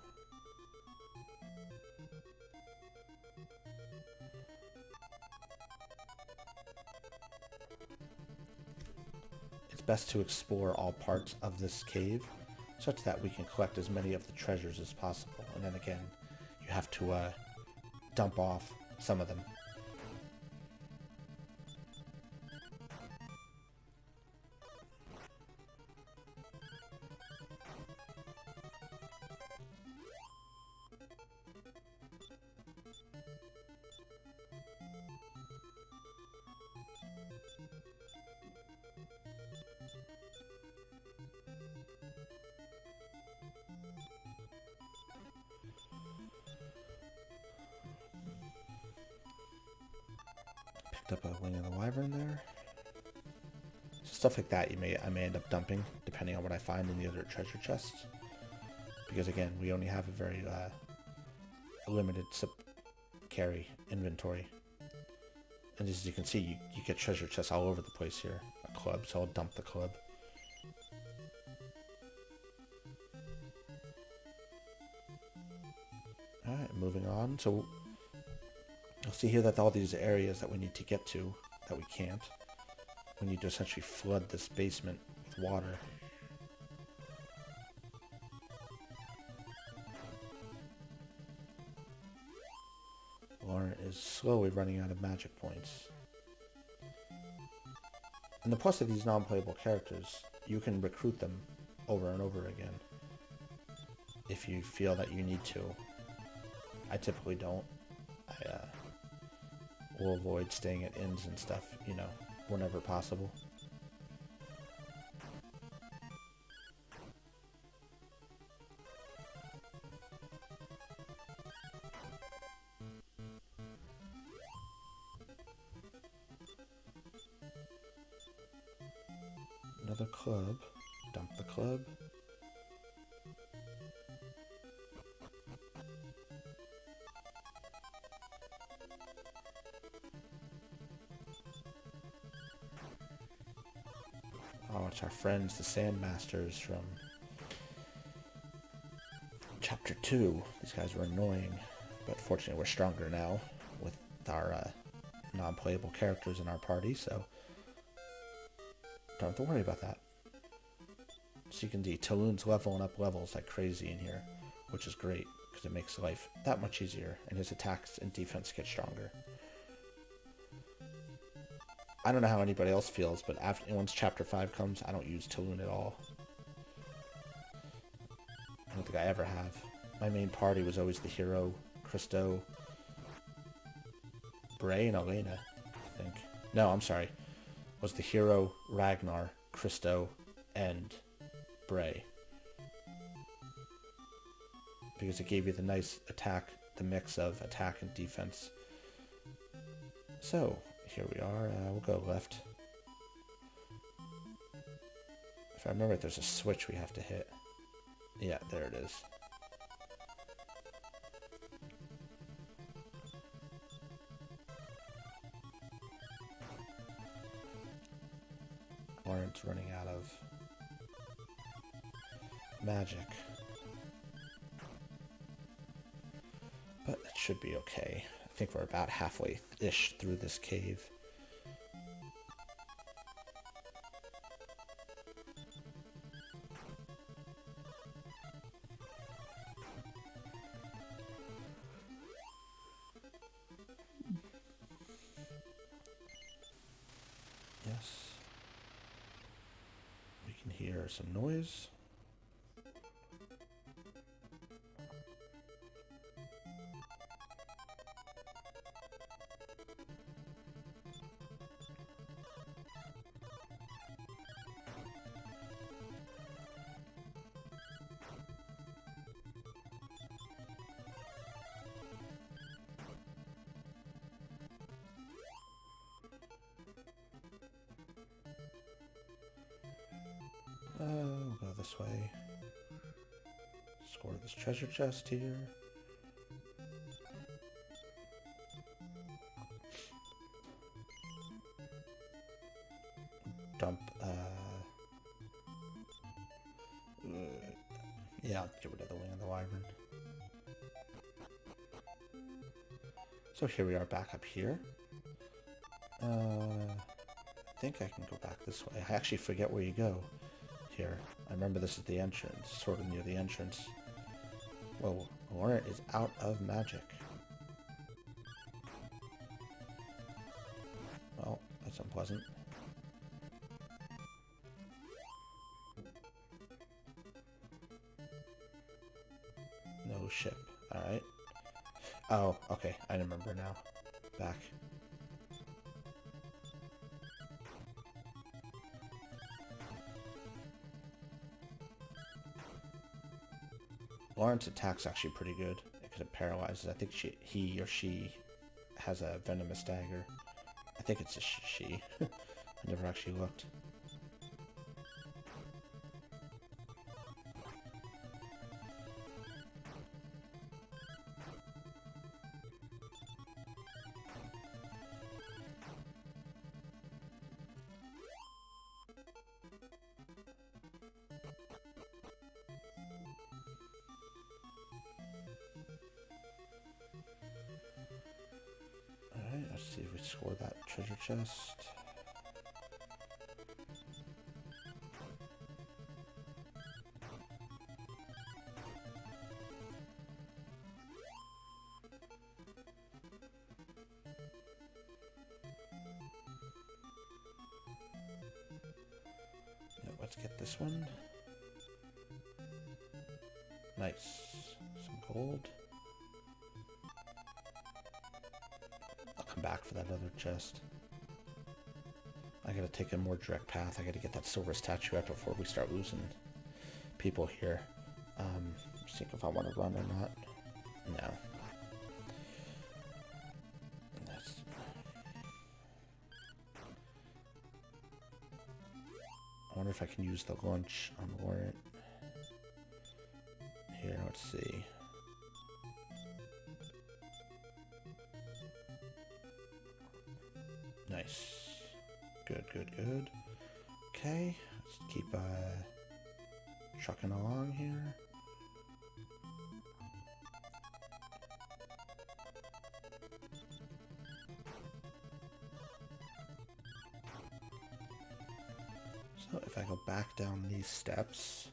It's best to explore all parts of this cave such that we can collect as many of the treasures as possible. And then again, you have to dump off some of them. Up a wing of the wyvern there. So stuff like that I may end up dumping depending on what I find in the other treasure chests. Because again, we only have a very limited carry inventory. And as you can see, you get treasure chests all over the place here. A club, so I'll dump the club. Alright, moving on. So you'll see here that all these areas that we need to get to, that we can't, we need to essentially flood this basement with water. Laurent is slowly running out of magic points. And the plus of these non-playable characters, you can recruit them over and over again if you feel that you need to. I typically don't. We'll avoid staying at inns and stuff, you know, whenever possible. Another club. Dump the club. Oh, it's our friends, the Sandmasters from Chapter 2. These guys were annoying, but fortunately we're stronger now with our non-playable characters in our party, so don't have to worry about that. So you can see Taloon's leveling up levels like crazy in here, which is great, because it makes life that much easier, and his attacks and defense get stronger. I don't know how anybody else feels, but once Chapter 5 comes, I don't use Taloon at all. I don't think I ever have. My main party was always the hero, Christo, Bray, and Elena, I think. No, I'm sorry. It was the hero, Ragnar, Christo, and Bray. Because it gave you the nice attack, the mix of attack and defense. So, here we are. We'll go left. If I remember, there's a switch we have to hit. Yeah, there it is. Laurent's running out of magic. But it should be okay. I think we're about halfway-ish through this cave. hear some noise. We'll go this way. Score this treasure chest here. Dump, yeah, I'll get rid of the wing of the wyvern. So here we are back up here. I think I can go back this way. I actually forget where you go here. I remember this is the entrance, sort of near the entrance. Whoa, Laurent is out of magic. Well, that's unpleasant. No ship. Alright. Oh, okay. I remember now. Back. Laurent's attack's actually pretty good because it paralyzes. I think he or she has a venomous dagger. I think it's a she. I never actually looked. Alright, let's see if we score that treasure chest. Yep, let's get this one. Nice. Some gold. I'll come back for that other chest. I gotta take a more direct path. I gotta get that silver statuette before we start losing people here. See if I want to run or not. No. I wonder if I can use the lunch on Laurent. Here, let's see. Nice. Good, good, good. Okay, let's keep trucking along here. So if I go back down these steps,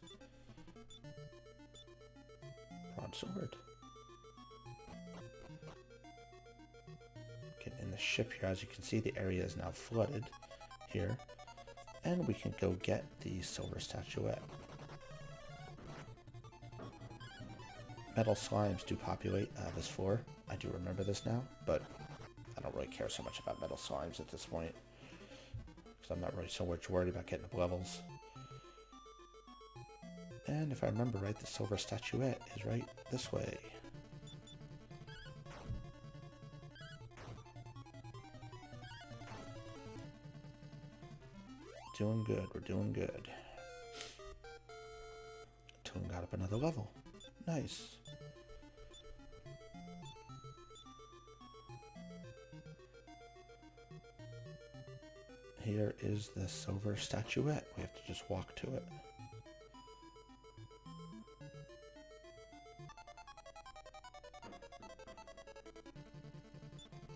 broadsword. Get in the ship here. As you can see, the area is now flooded here, and we can go get the silver statuette. Metal slimes do populate this floor. I do remember this now, but I don't really care so much about metal slimes at this point, because I'm not really so much worried about getting up levels. And if I remember right, the silver statuette is right this way. Doing good, we're doing good. Taloon got up another level. Nice. Here is the silver statuette. We have to just walk to it.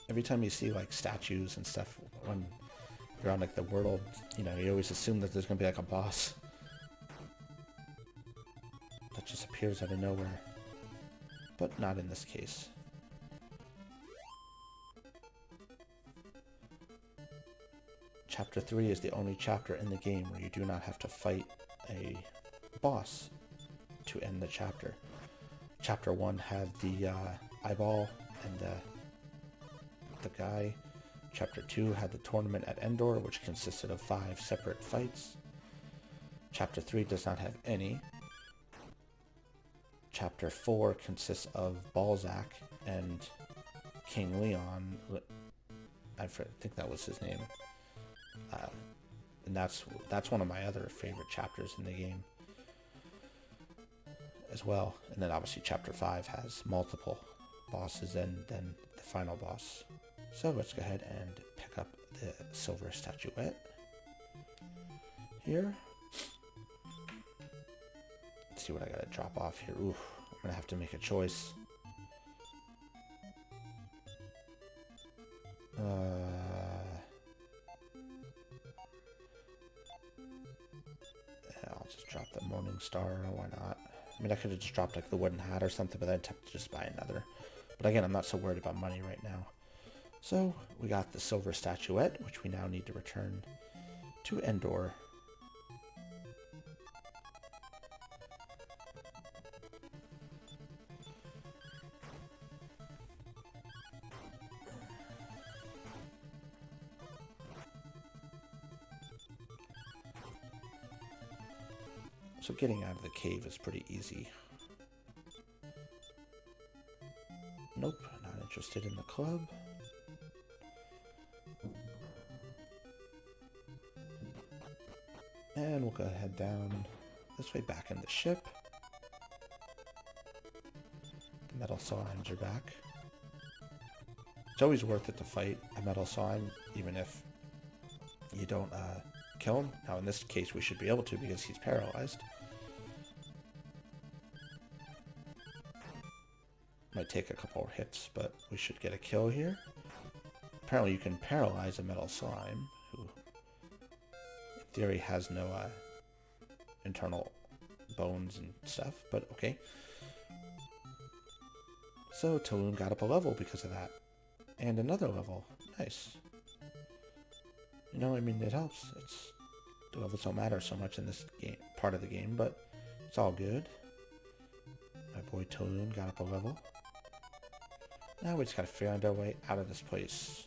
Every time you see like statues and stuff when you're on like the world, you know, you always assume that there's gonna be like a boss that just appears out of nowhere, but not in this case. Chapter 3 is the only chapter in the game where you do not have to fight a boss to end the chapter. Chapter 1 had the eyeball and the guy. Chapter 2 had the tournament at Endor, which consisted of 5 separate fights. Chapter 3 does not have any. Chapter 4 consists of Balzac and King Leon. I think that was his name. And that's one of my other favorite chapters in the game as well. And then obviously Chapter 5 has multiple bosses and then the final boss. So let's go ahead and pick up the silver statuette here. Let's see what I gotta drop off here. Oof, I'm gonna have to make a choice. Yeah, I'll just drop the Morning Star. Why not? I mean, I could have just dropped like the wooden hat or something, but then I'd have to just buy another. But again, I'm not so worried about money right now. So we got the silver statuette, which we now need to return to Endor. So getting out of the cave is pretty easy. Nope, not interested in the club. And we'll go ahead down this way back in the ship. The metal slimes are back. It's always worth it to fight a metal slime, even if you don't kill him. Now in this case we should be able to because he's paralyzed. Might take a couple hits, but we should get a kill here. Apparently you can paralyze a metal slime, who in theory has no internal bones and stuff, but okay. So Taloon got up a level because of that. And another level. Nice. You know, I mean, it helps. The levels don't matter so much in this game, part of the game, but it's all good. My boy Taloon got up a level. Now we just gotta find our way out of this place.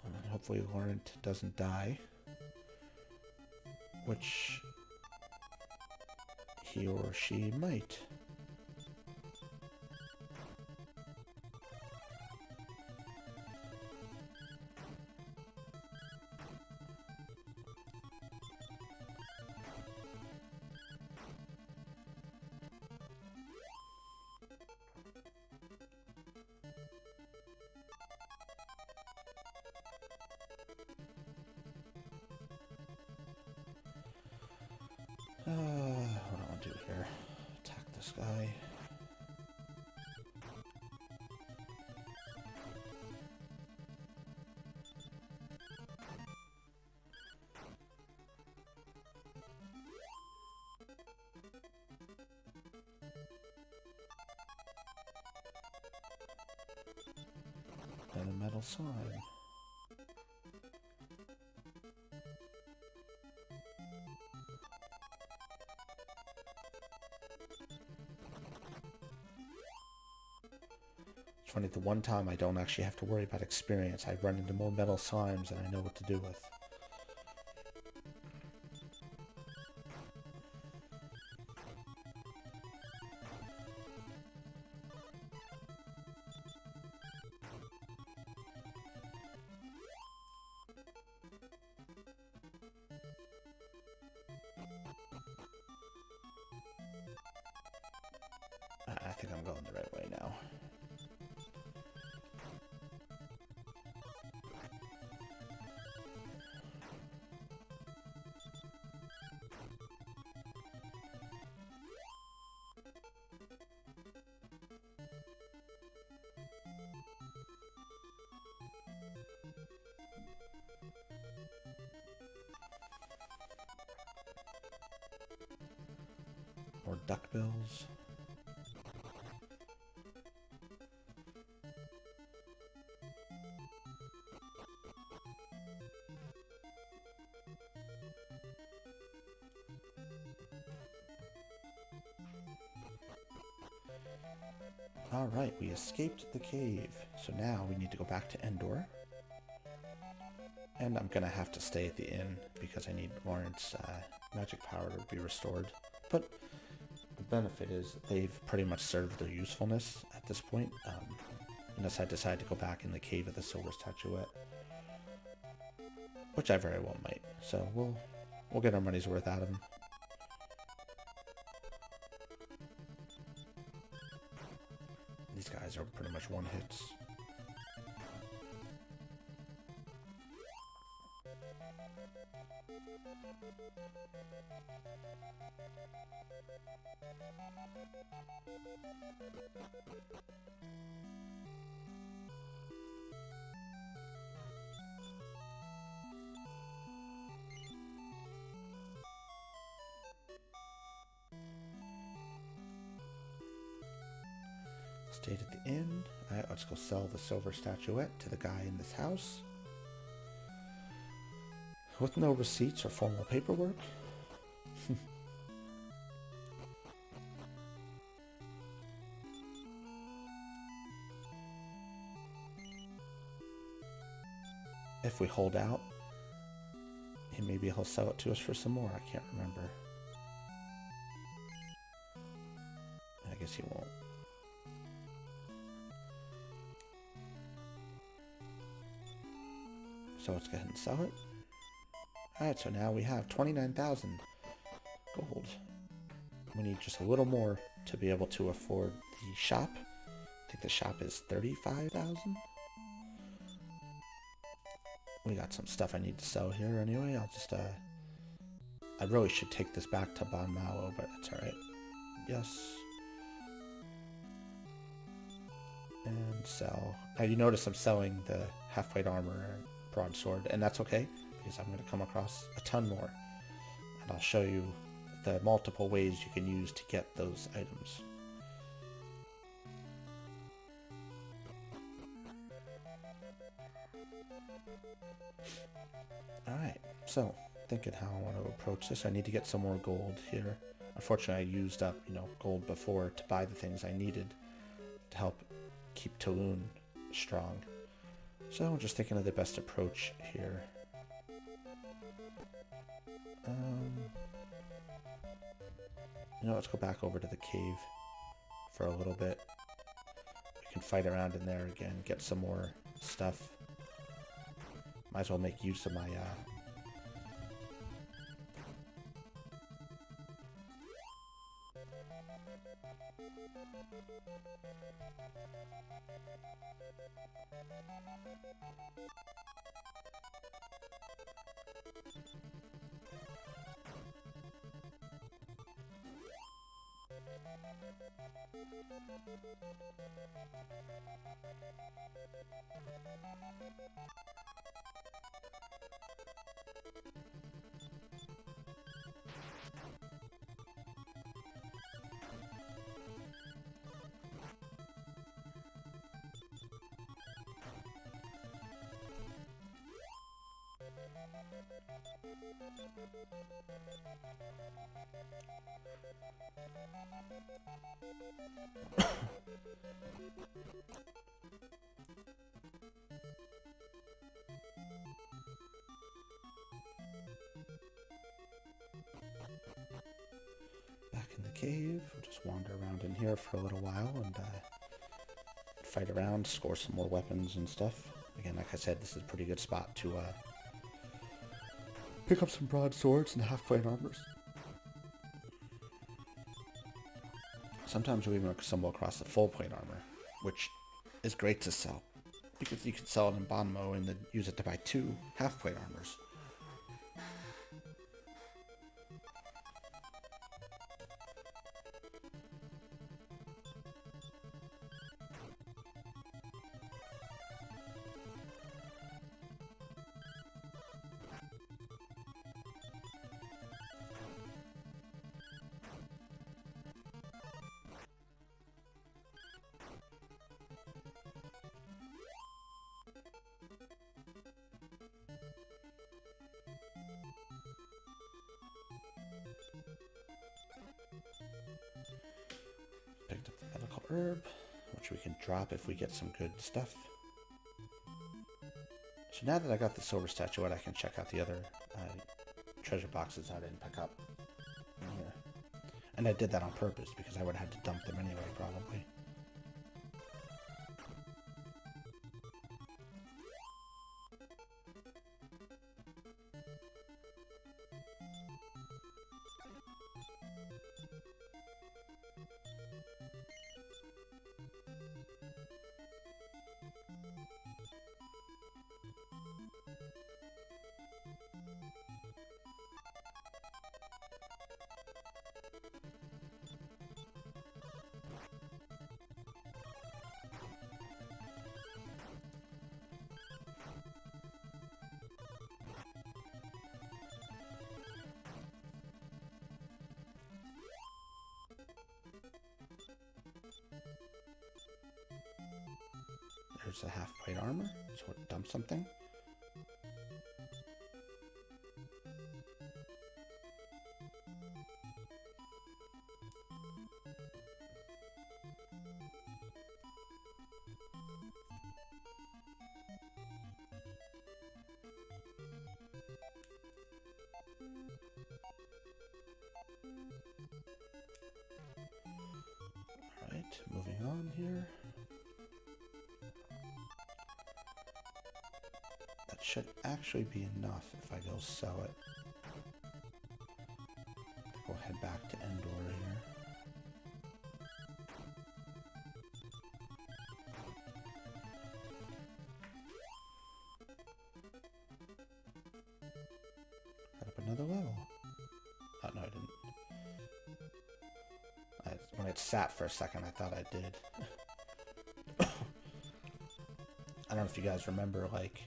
And hopefully Laurent doesn't die. Which he or she might. What do I want to do here? Attack this guy. And a metal slime. Funny, the one time I don't actually have to worry about experience, I run into more metal slimes and I know what to do with. I think I'm going the right way now. More duckbills. Alright, we escaped the cave. So now we need to go back to Endor. And I'm gonna have to stay at the inn because I need Laurent's magic power to be restored. But the benefit is they've pretty much served their usefulness at this point. Unless I decide to go back in the cave of the silver statuette. Which I very well might. So we'll get our money's worth out of them. These guys are pretty much one-hits. Stayed at the inn. Alright, let's go sell the silver statuette to the guy in this house. With no receipts or formal paperwork. If we hold out, maybe he'll sell it to us for some more. I can't remember. I guess he won't. So let's go ahead and sell it. Alright, so now we have 29,000 gold. We need just a little more to be able to afford the shop. I think the shop is 35,000. We got some stuff I need to sell here anyway. I'll just, I really should take this back to Bonmalmo, but that's alright. Yes. And sell. Now you notice I'm selling the half-plate armor and broadsword, and that's okay, because I'm going to come across a ton more. And I'll show you the multiple ways you can use to get those items. Alright, so thinking how I want to approach this. I need to get some more gold here. Unfortunately, I used up, gold before to buy the things I needed to help keep Taloon strong. So I'm just thinking of the best approach here. Let's go back over to the cave for a little bit. We can fight around in there again, get some more stuff. Might as well make use of my back in the cave. We'll just wander around in here for a little while and fight around, score some more weapons and stuff. Again, like I said, this is a pretty good spot to pick up some broadswords and half-plate armors. Sometimes we even stumble across the full-plate armor, which is great to sell, because you can sell it in Bonmalmo and then use it to buy 2 half-plate armors. herb, which we can drop if we get some good stuff. So now that I got the silver statuette, I can check out the other treasure boxes I didn't pick up. Here. And I did that on purpose because I would have had to dump them anyway, probably. There's a half-plate armor, so we'll dump something. Alright, moving on here. Should actually be enough if I go sell it. We'll head back to Endor here. Got up another level. Oh, no, I didn't. When it sat for a second, I thought I did. I don't know if you guys remember, like,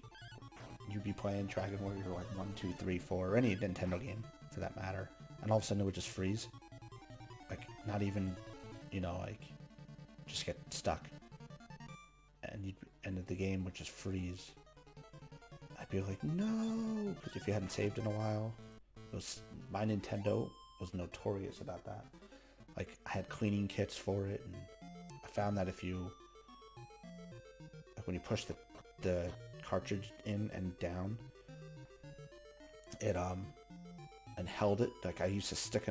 you'd be playing Dragon Warrior like 1, 2, 3, 4, or any Nintendo game for that matter, and all of a sudden it would just freeze. Like, not even, you know, like, just get stuck. And the game would just freeze. I'd be like, no! Because if you hadn't saved in a while, my Nintendo was notorious about that. Like, I had cleaning kits for it, and I found that if you, like, when you push the cartridge in and down, it and held it, like, I used to stick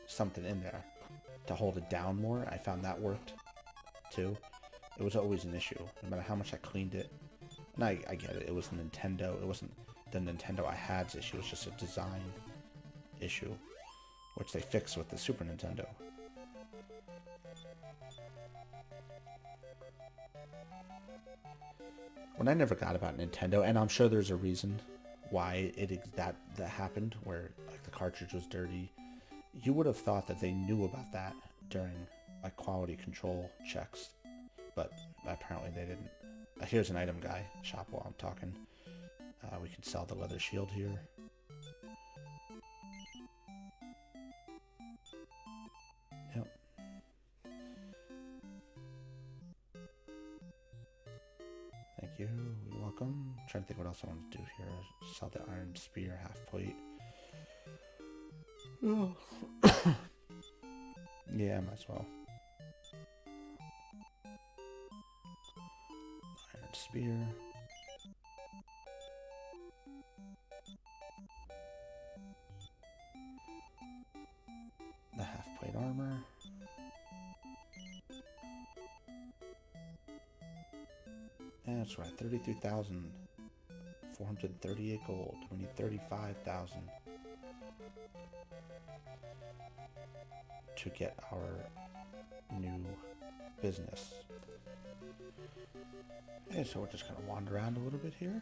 something in there to hold it down more. I found that worked too. It was always an issue no matter how much I cleaned it. And I get it, it was Nintendo, it wasn't the Nintendo I had's issue, it was just a design issue, which they fixed with the Super Nintendo. When I never got about Nintendo, and I'm sure there's a reason why that happened, where like the cartridge was dirty, you would have thought that they knew about that during like quality control checks, but apparently they didn't. Here's an item guy shop while I'm talking. We can sell the leather shield here. Yep. Thank you. You're welcome. I'm trying to think what else I want to do here. Sell the iron spear, half plate. Oh. Yeah, might as well. Iron spear. The half plate armor. Yeah, that's right. 33,438 gold. We need 35,000 to get our new business. Okay, so we're just gonna wander around a little bit here.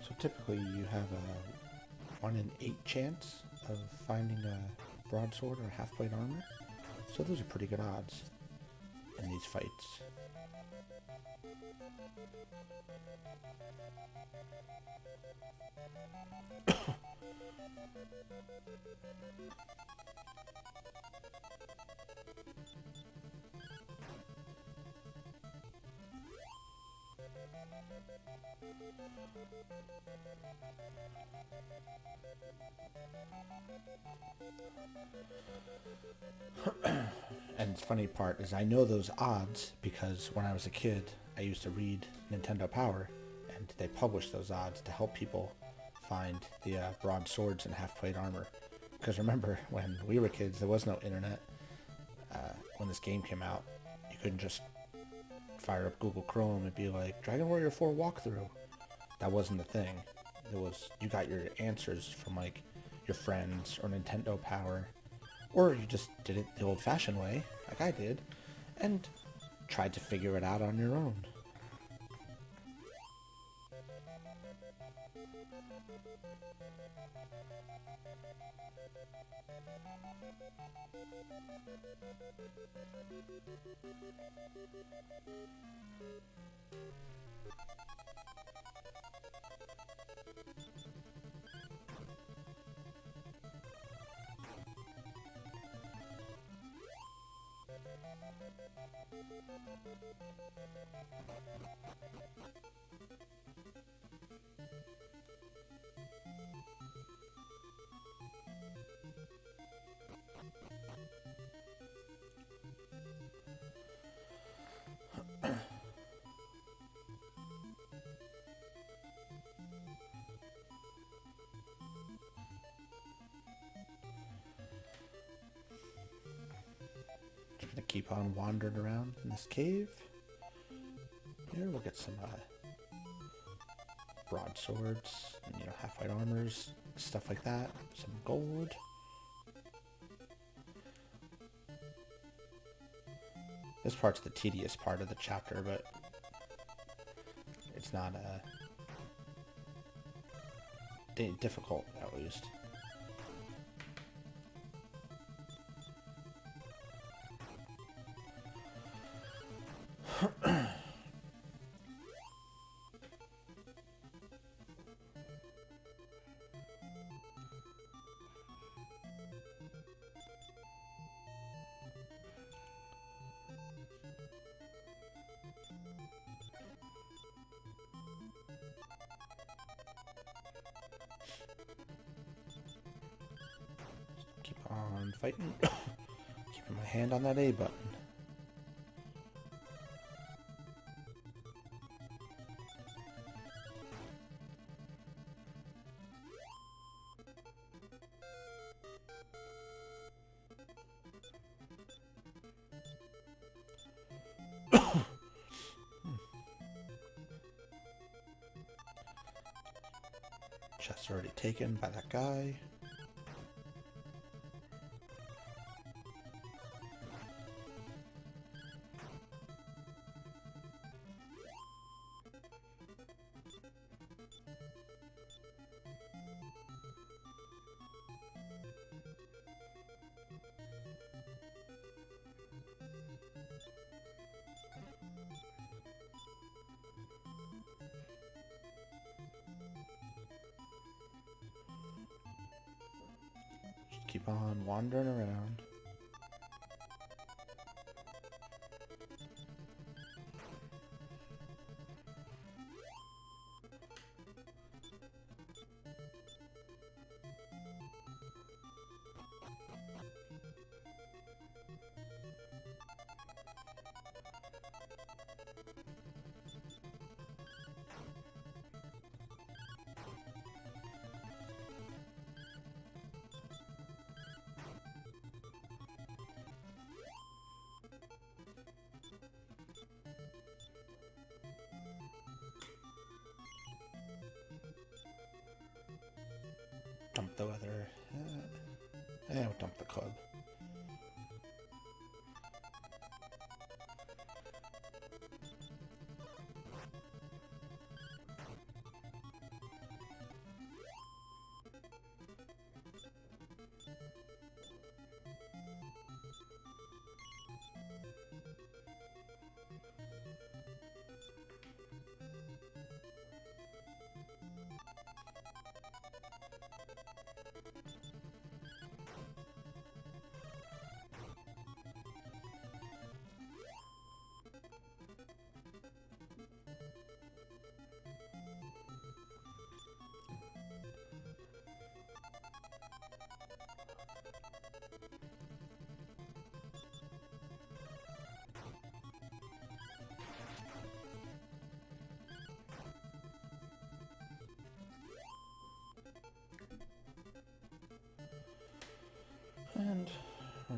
So typically you have a 1 in 8 chance of finding a broadsword or half plate armor. So those are pretty good odds in these fights. And the funny part is I know those odds because when I was a kid, I used to read Nintendo Power, and they published those odds to help people find the broadswords and half-plate armor. Because remember, when we were kids, there was no internet. When this game came out, you couldn't just fire up Google Chrome and be like, Dragon Warrior 4 walkthrough. That wasn't the thing. It was, you got your answers from like your friends or Nintendo Power, or you just did it the old-fashioned way, like I did, and tried to figure it out on your own. Just gonna keep on wandering around in this cave. Here we'll get some broadswords and half-white armors, stuff like that. Some gold. This part's the tedious part of the chapter, but it's not difficult, at least. Keep on fighting. Keeping my hand on that A button. Chest's already taken by that guy. Keep on wandering around. Dump the other. We'll dump the club.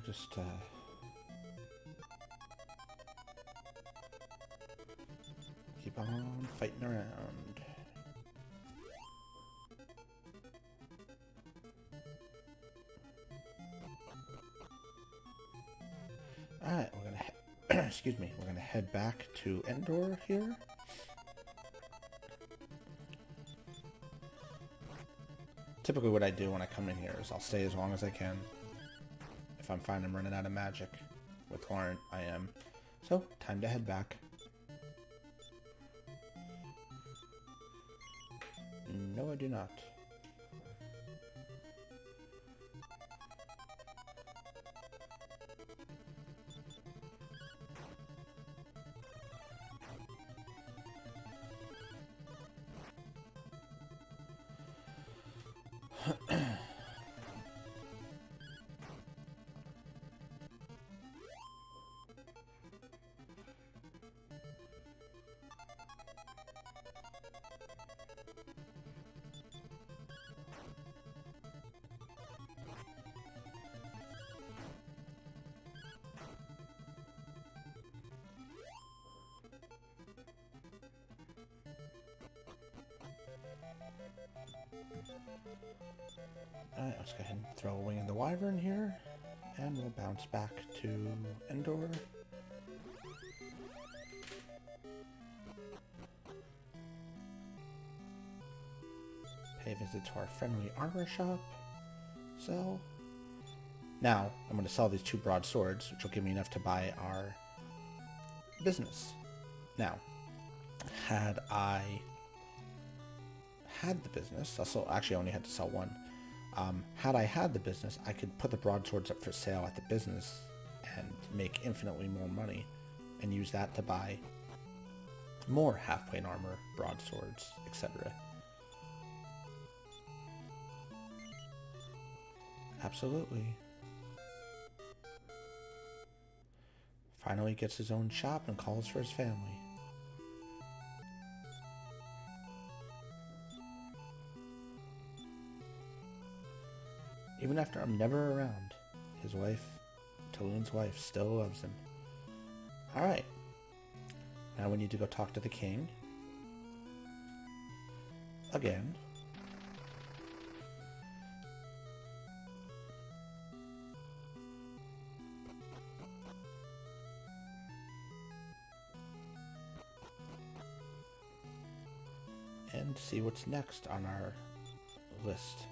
we're just keep on fighting around. Alright, we're gonna excuse me, we're gonna head back to Endor here. Typically what I do when I come in here is I'll stay as long as I can. If I'm finding I'm running out of magic. With Laurent, I am. So, time to head back. No, I do not. Alright, let's go ahead and throw a wing in the wyvern here, and we'll bounce back to Endor. Pay a visit to our friendly armor shop. Sell. Now, I'm going to sell these 2 broadswords, which will give me enough to buy our business. Now, had I had the business, actually I only had to sell 1. Had I had the business, I could put the broadswords up for sale at the business and make infinitely more money and use that to buy more half-plate armor, broadswords, etc. Absolutely. Finally gets his own shop and calls for his family. Even after I'm never around, his wife, Taloon's wife, still loves him. Alright. Now we need to go talk to the king. Again. And see what's next on our list.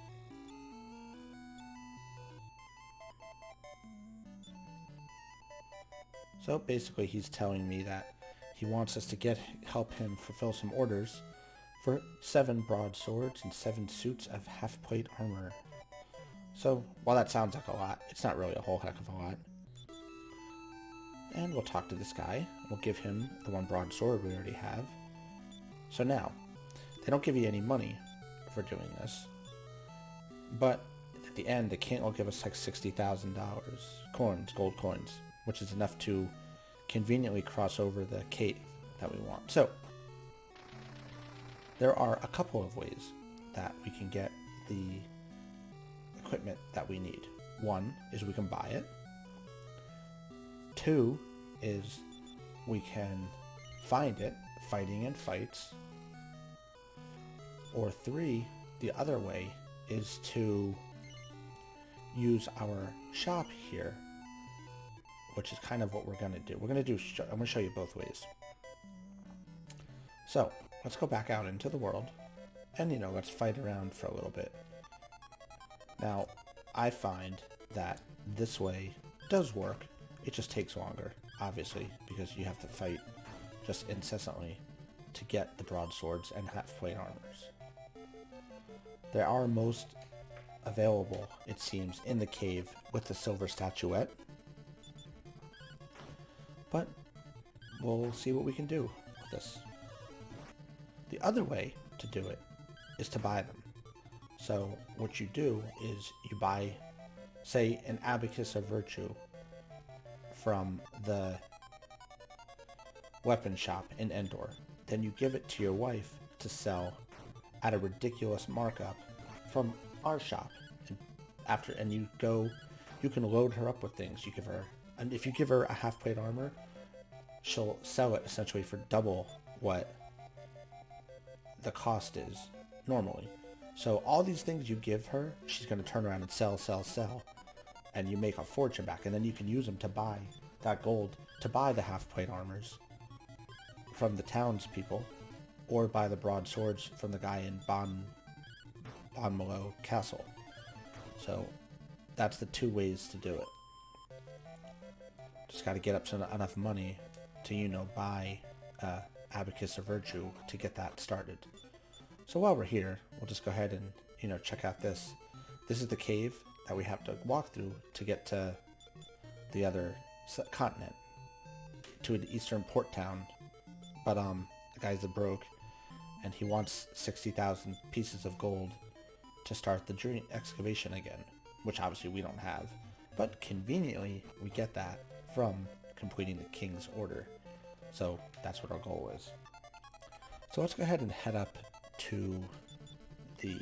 So basically he's telling me that he wants us to help him fulfill some orders for 7 broadswords and 7 suits of half-plate armor. So while that sounds like a lot, it's not really a whole heck of a lot. And we'll talk to this guy. We'll give him the 1 broadsword we already have. So now, they don't give you any money for doing this, but at the end the king will give us like $60,000 coins, gold coins, which is enough to conveniently cross over the cave that we want. So, there are a couple of ways that we can get the equipment that we need. 1 is we can buy it. 2 is we can find it fighting in fights. Or 3, the other way, is to use our shop here, which is kind of what we're going to do. I'm going to show you both ways. So, let's go back out into the world, and, let's fight around for a little bit. Now, I find that this way does work. It just takes longer, obviously, because you have to fight just incessantly to get the broadswords and half-plate armors. There are most available, it seems, in the cave with the silver statuette. But we'll see what we can do with this. The other way to do it is to buy them. So what you do is you buy, say, an abacus of virtue from the weapon shop in Endor. Then you give it to your wife to sell at a ridiculous markup from our shop. And you go you can load her up with things. You give her, and if you give her a half-plate armor, she'll sell it essentially for double what the cost is normally. So all these things you give her, she's going to turn around and sell, and you make a fortune back, and then you can use them to buy that gold, to buy the half-plate armors from the townspeople, or buy the broadswords from the guy in Bonmalmo Castle. So that's the two ways to do it. Just got to get up to enough money to, you know, buy Abacus of Virtue to get that started. So while we're here, we'll just go ahead and, you know, check out this. This is the cave that we have to walk through to get to the other continent, to an eastern port town. But the guy's a broke, and he wants 60,000 pieces of gold to start the dream excavation again, which obviously we don't have. But conveniently, we get that from completing the king's order. So that's what our goal is. So let's go ahead and head up to the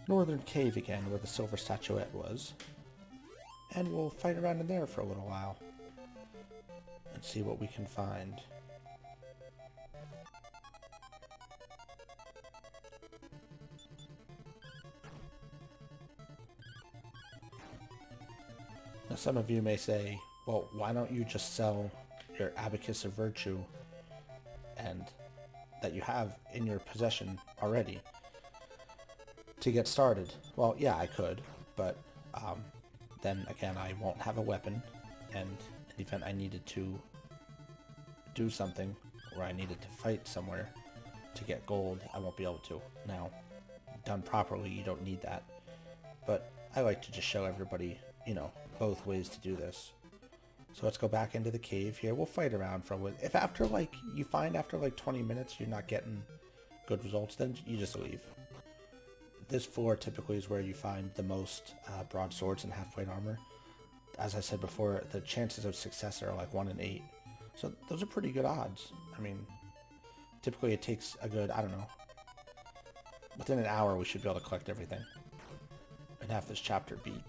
northern cave again, where the silver statuette was, and we'll fight around in there for a little while and see what we can find. Now some of you may say, well, why don't you just sell your Abacus of Virtue and that you have in your possession already to get started? Well, yeah, I could, but then again, I won't have a weapon, and in the event I needed to do something, or I needed to fight somewhere to get gold, I won't be able to. Now, done properly, you don't need that, but I like to just show everybody, you know, both ways to do this. So let's go back into the cave here. We'll fight around for a while. If after you find after 20 minutes you're not getting good results, then you just leave. This floor typically is where you find the most broadswords and half-plate armor. As I said before, the chances of success are like 1 in 8. So those are pretty good odds. I mean, typically it takes a good, I don't know, within an hour we should be able to collect everything and have this chapter beat.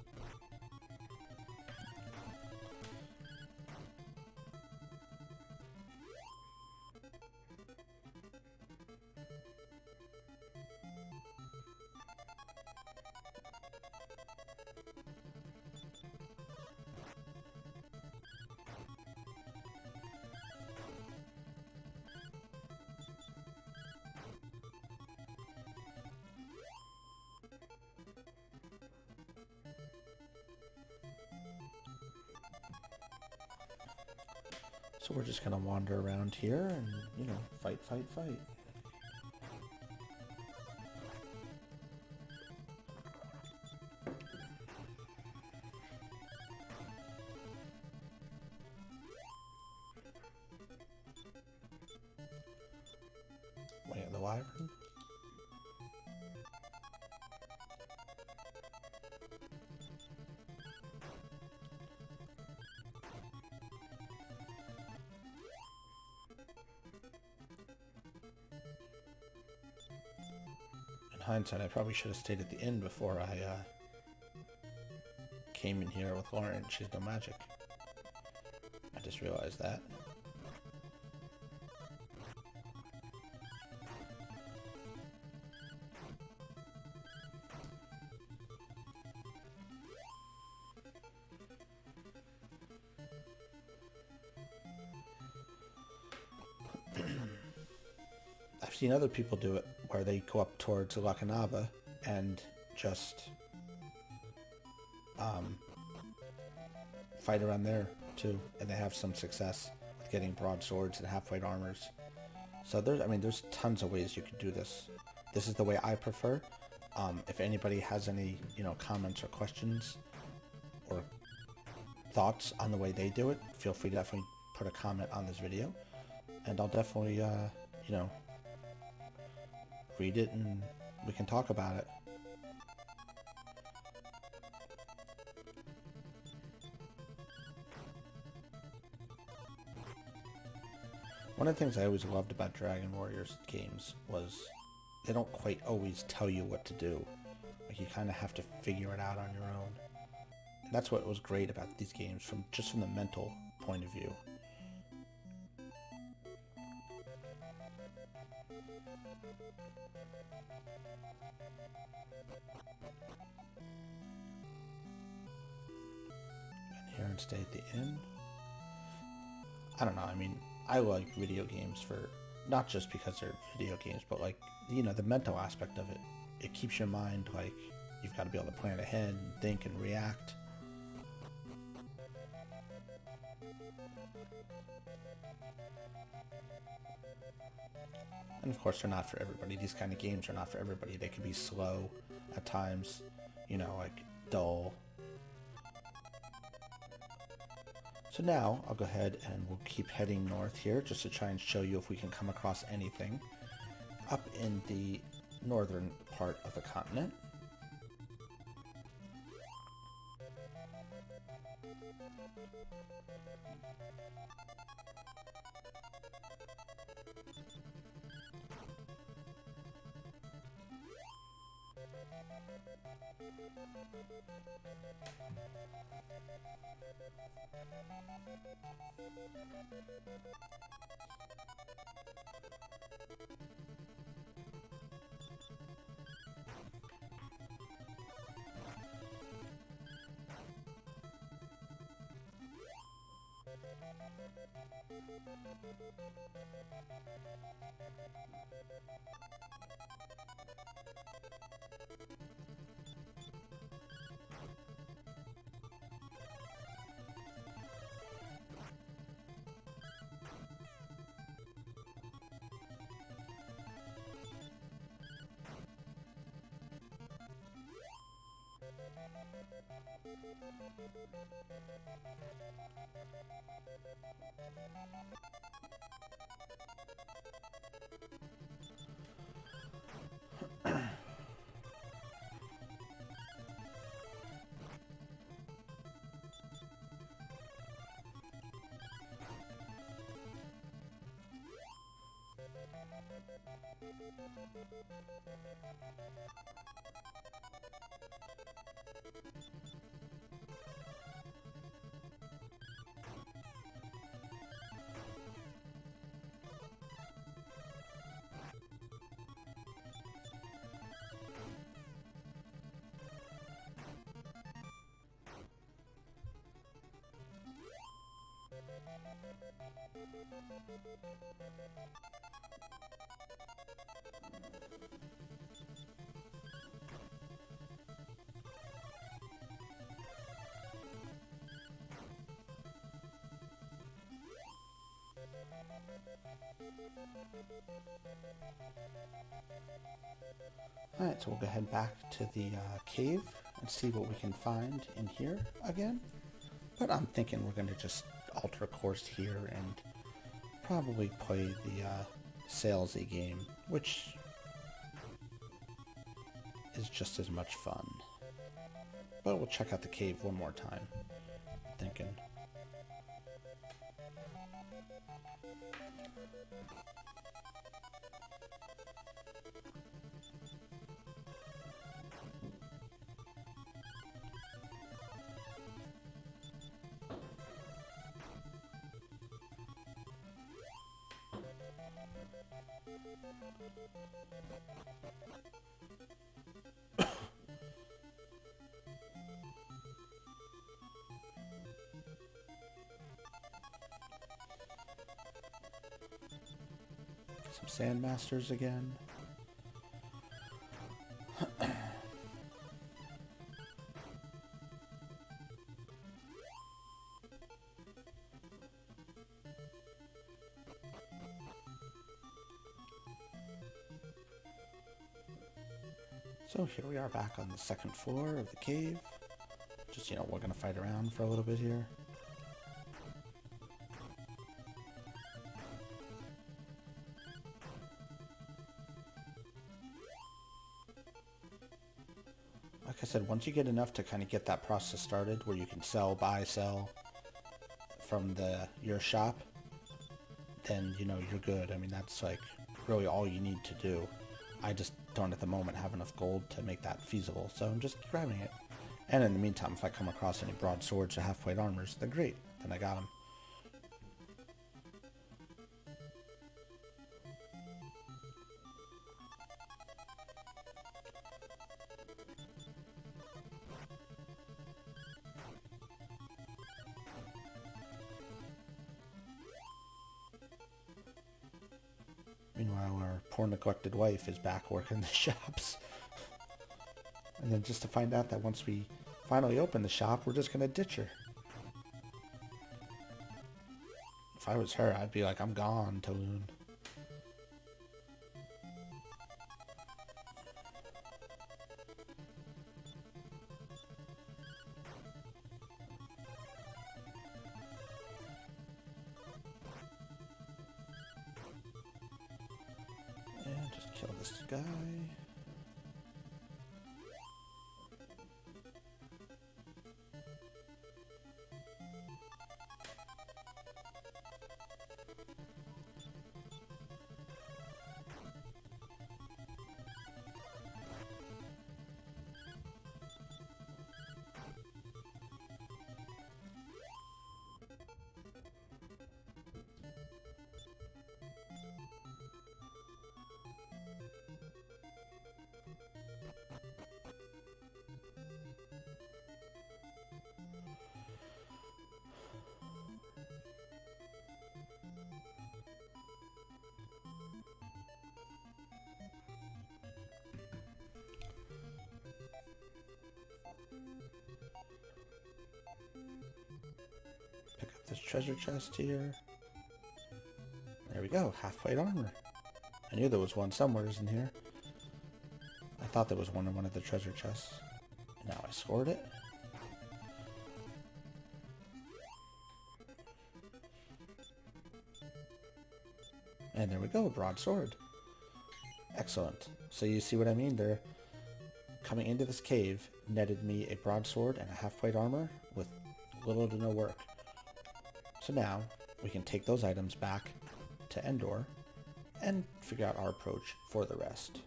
So we're just gonna wander around here and, you know, fight. Wait, the wyvern? Hindsight, I probably should have stayed at the inn before I came in here with Laurent. She's no magic. I just realized that. I've seen other people do it where they go up towards Lakanaba and just fight around there too, and they have some success with getting broadswords and half-plate armors. So there's tons of ways you could do this. This is the way I prefer. If anybody has any, you know, comments or questions or thoughts on the way they do it, feel free to definitely put a comment on this video, and I'll definitely, you know, read it and we can talk about it. One of the things I always loved about Dragon Warriors games was they don't quite always tell you what to do. Like, you kind of have to figure it out on your own. And that's what was great about these games, from the mental point of view. And here and stay at the inn. I don't know, I mean, I like video games for, not just because they're video games, but like, you know, the mental aspect of it. It keeps your mind, like, you've got to be able to plan ahead and think and react. And of course, they're not for everybody. These kind of games are not for everybody. They can be slow at times, you know, like dull. So now I'll go ahead and we'll keep heading north here just to try and show you if we can come across anything up in the northern part of the continent. Alright, so we'll go ahead back to the cave and see what we can find in here again. But I'm thinking we're going to just alter course here and probably play the salesy game, which is just as much fun. But we'll check out the cave one more time, I'm thinking. Some Sandmasters again. So here we are back on the second floor of the cave. Just, you know, we're gonna fight around for a little bit here. Like I said, once you get enough to kind of get that process started where you can sell, buy, sell from your shop, then, you know, you're good. I mean, that's like really all you need to do. I just don't at the moment have enough gold to make that feasible, so I'm just grabbing it. And in the meantime, if I come across any broadswords or half-plate armors, then great, then I got them. Meanwhile, our poor neglected wife is back working the shops. And then just to find out that once we finally open the shop, we're just going to ditch her. If I was her, I'd be like, I'm gone, Taloon. And just kill this guy. Pick up this treasure chest here. There we go, half-plate armor. I knew there was one somewhere in here. I thought there was one in one of the treasure chests. Now I scored it. And there we go, broadsword. Excellent. So you see what I mean? They're coming into this cave, netted me a broadsword and a half-plate armor with little to no work. So now we can take those items back to Endor and figure out our approach for the rest.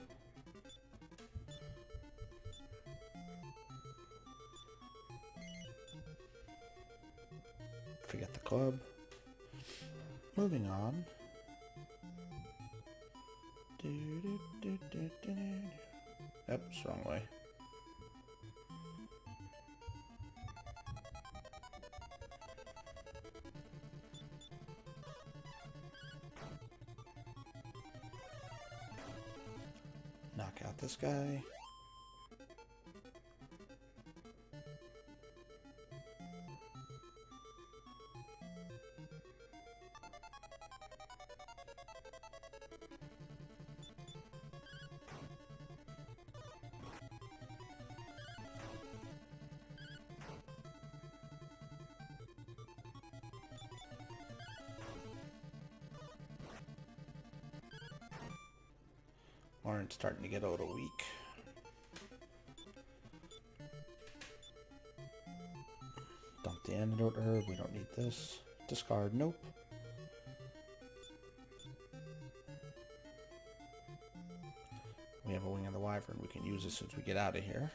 Forget the club. Moving on. Yep, it's the wrong way. Knock out this guy. Laurent's starting to get a little weak. Dump the antidote herb. We don't need this. Discard. Nope. We have a wing of the wyvern we can use as soon as we get out of here.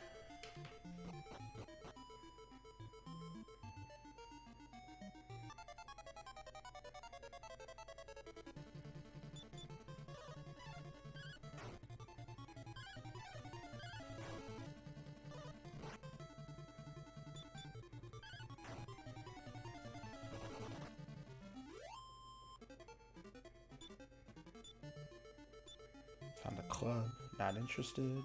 Found a club. Not interested.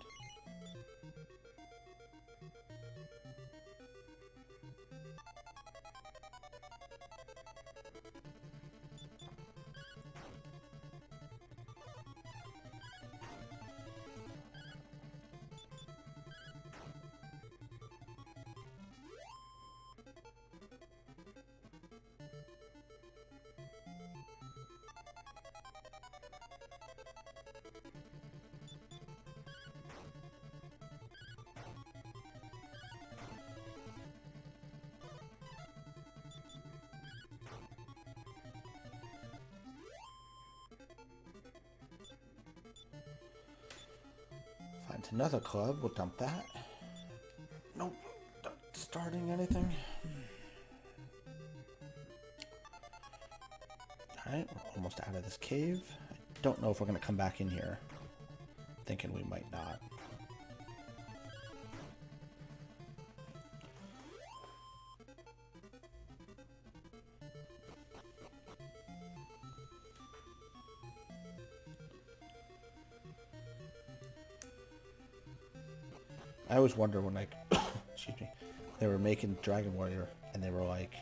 Find another club. We'll dump that. Nope. Not starting anything. Alright, we're almost out of this cave. I don't know if we're going to come back in here. Thinking we might not. I always wonder when, like, excuse me, they were making Dragon Warrior, and they were like,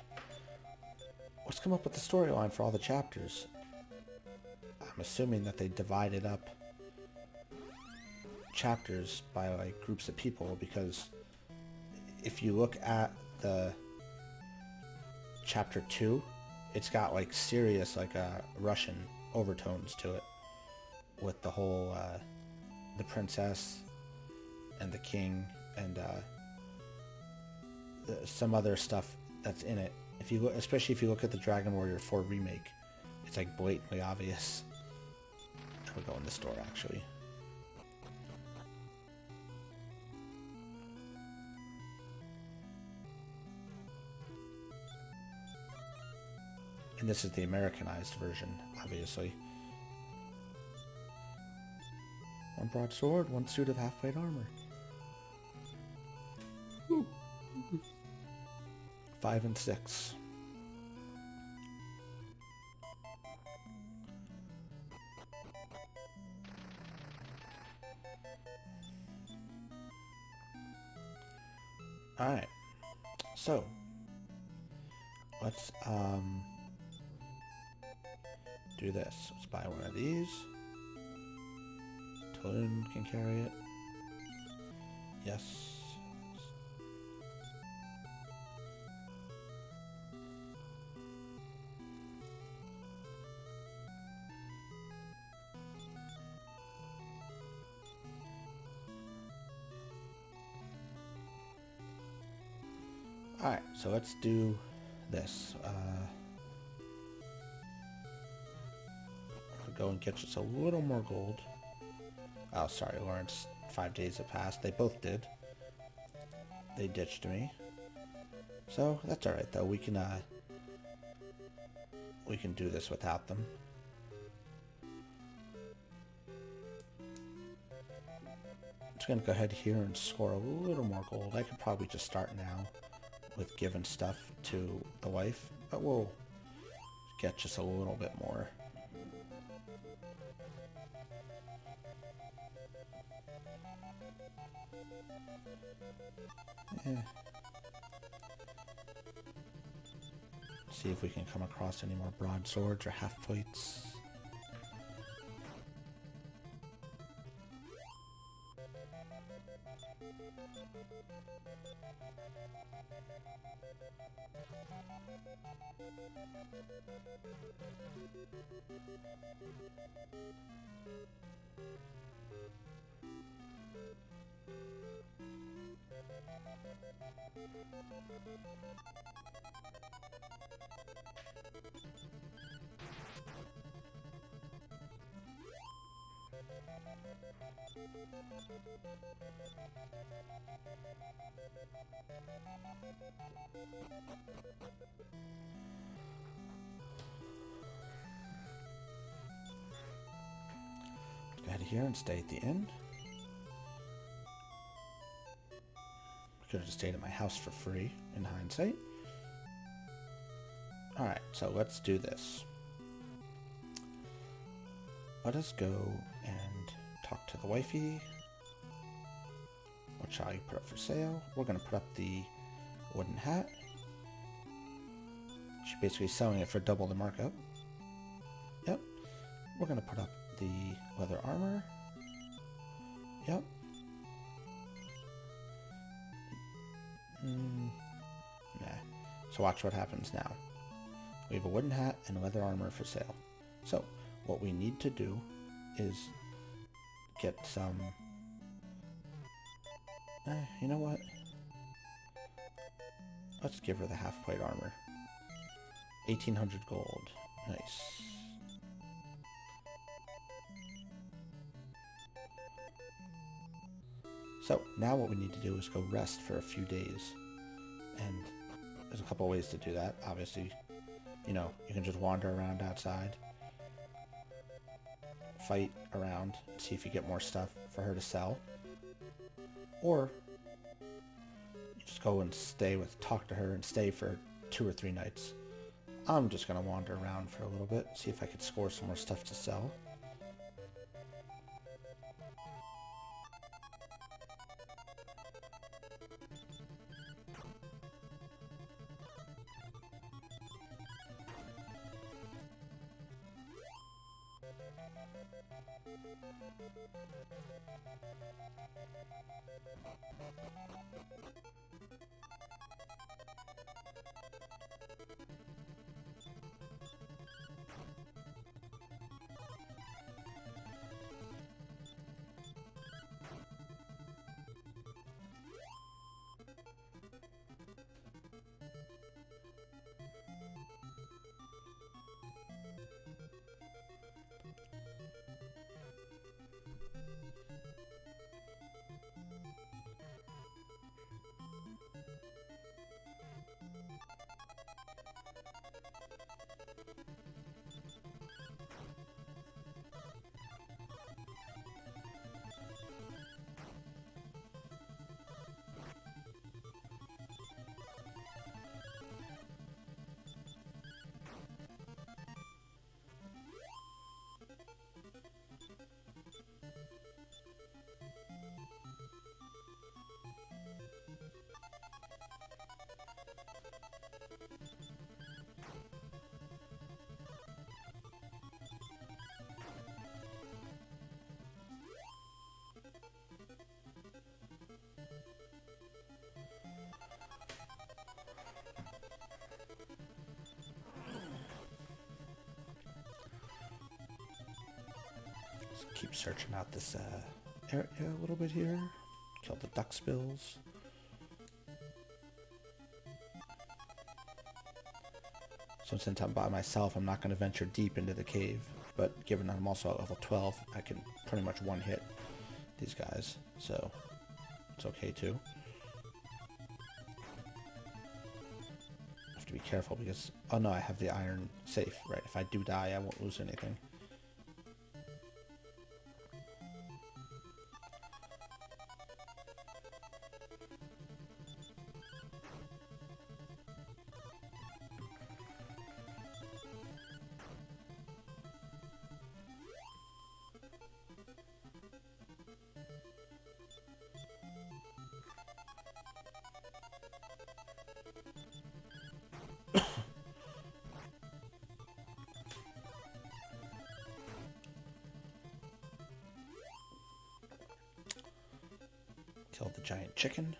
let's come up with the storyline for all the chapters. I'm assuming that they divided up chapters by, like, groups of people, because if you look at the chapter 2, it's got, like, serious, like, Russian overtones to it, with the whole, the princess and the king and some other stuff that's in it. If you look, especially if you look at the Dragon Warrior 4 remake, it's like blatantly obvious. We'll go in the store actually. And this is the Americanized version, obviously. One broadsword, one suit of half-plate armor. 5 and 6. Alright. So let's do this. Let's buy one of these. Taloon can carry it. Yes. Alright, so let's do this. We'll go and get us a little more gold. Oh, sorry, Laurent's 5 days have passed. They both did. They ditched me. So, that's alright though. We can do this without them. Just gonna go ahead here and score a little more gold. I could probably just start now with giving stuff to the wife, but we'll get just a little bit more. See if we can come across any more broadswords or half plates. Go ahead here and stay at the inn. Could have just stayed at my house for free in hindsight. Alright, so let's do this. Let us go and talk to the wifey. What shall you put up for sale? We're going to put up the wooden hat. She's basically selling it for double the markup. Yep. We're going to put up the leather armor. Yep. Nah. So watch what happens now. We have a wooden hat and leather armor for sale. So what we need to do is get some... you know what? Let's give her the half-plate armor. 1,800 gold. Nice. So now what we need to do is go rest for a few days. And there's a couple of ways to do that. Obviously, you know, you can just wander around outside, fight around, see if you get more stuff for her to sell. Or you just go and talk to her and stay for 2 or 3 nights. I'm just going to wander around for a little bit, see if I could score some more stuff to sell. Keep searching out this area a little bit here. Kill the duck spills. So since I'm by myself, I'm not going to venture deep into the cave. But given that I'm also at level 12, I can pretty much one-hit these guys. So it's okay too. I have to be careful because... Oh no, I have the iron safe, right? If I do die, I won't lose anything. Kill the giant chicken.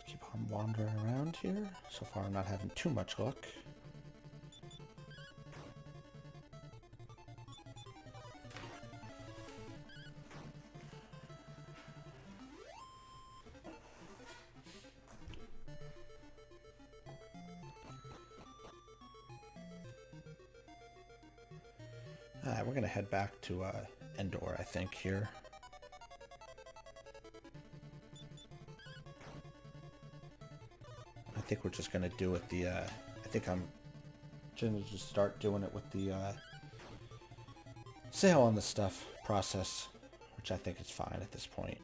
Keep on wandering around here. So far I'm not having too much luck. We're going to head back to Endor, I think, here. I think we're just going to do it the... I think I'm going to just start doing it with the sale on the stuff process, which I think is fine at this point.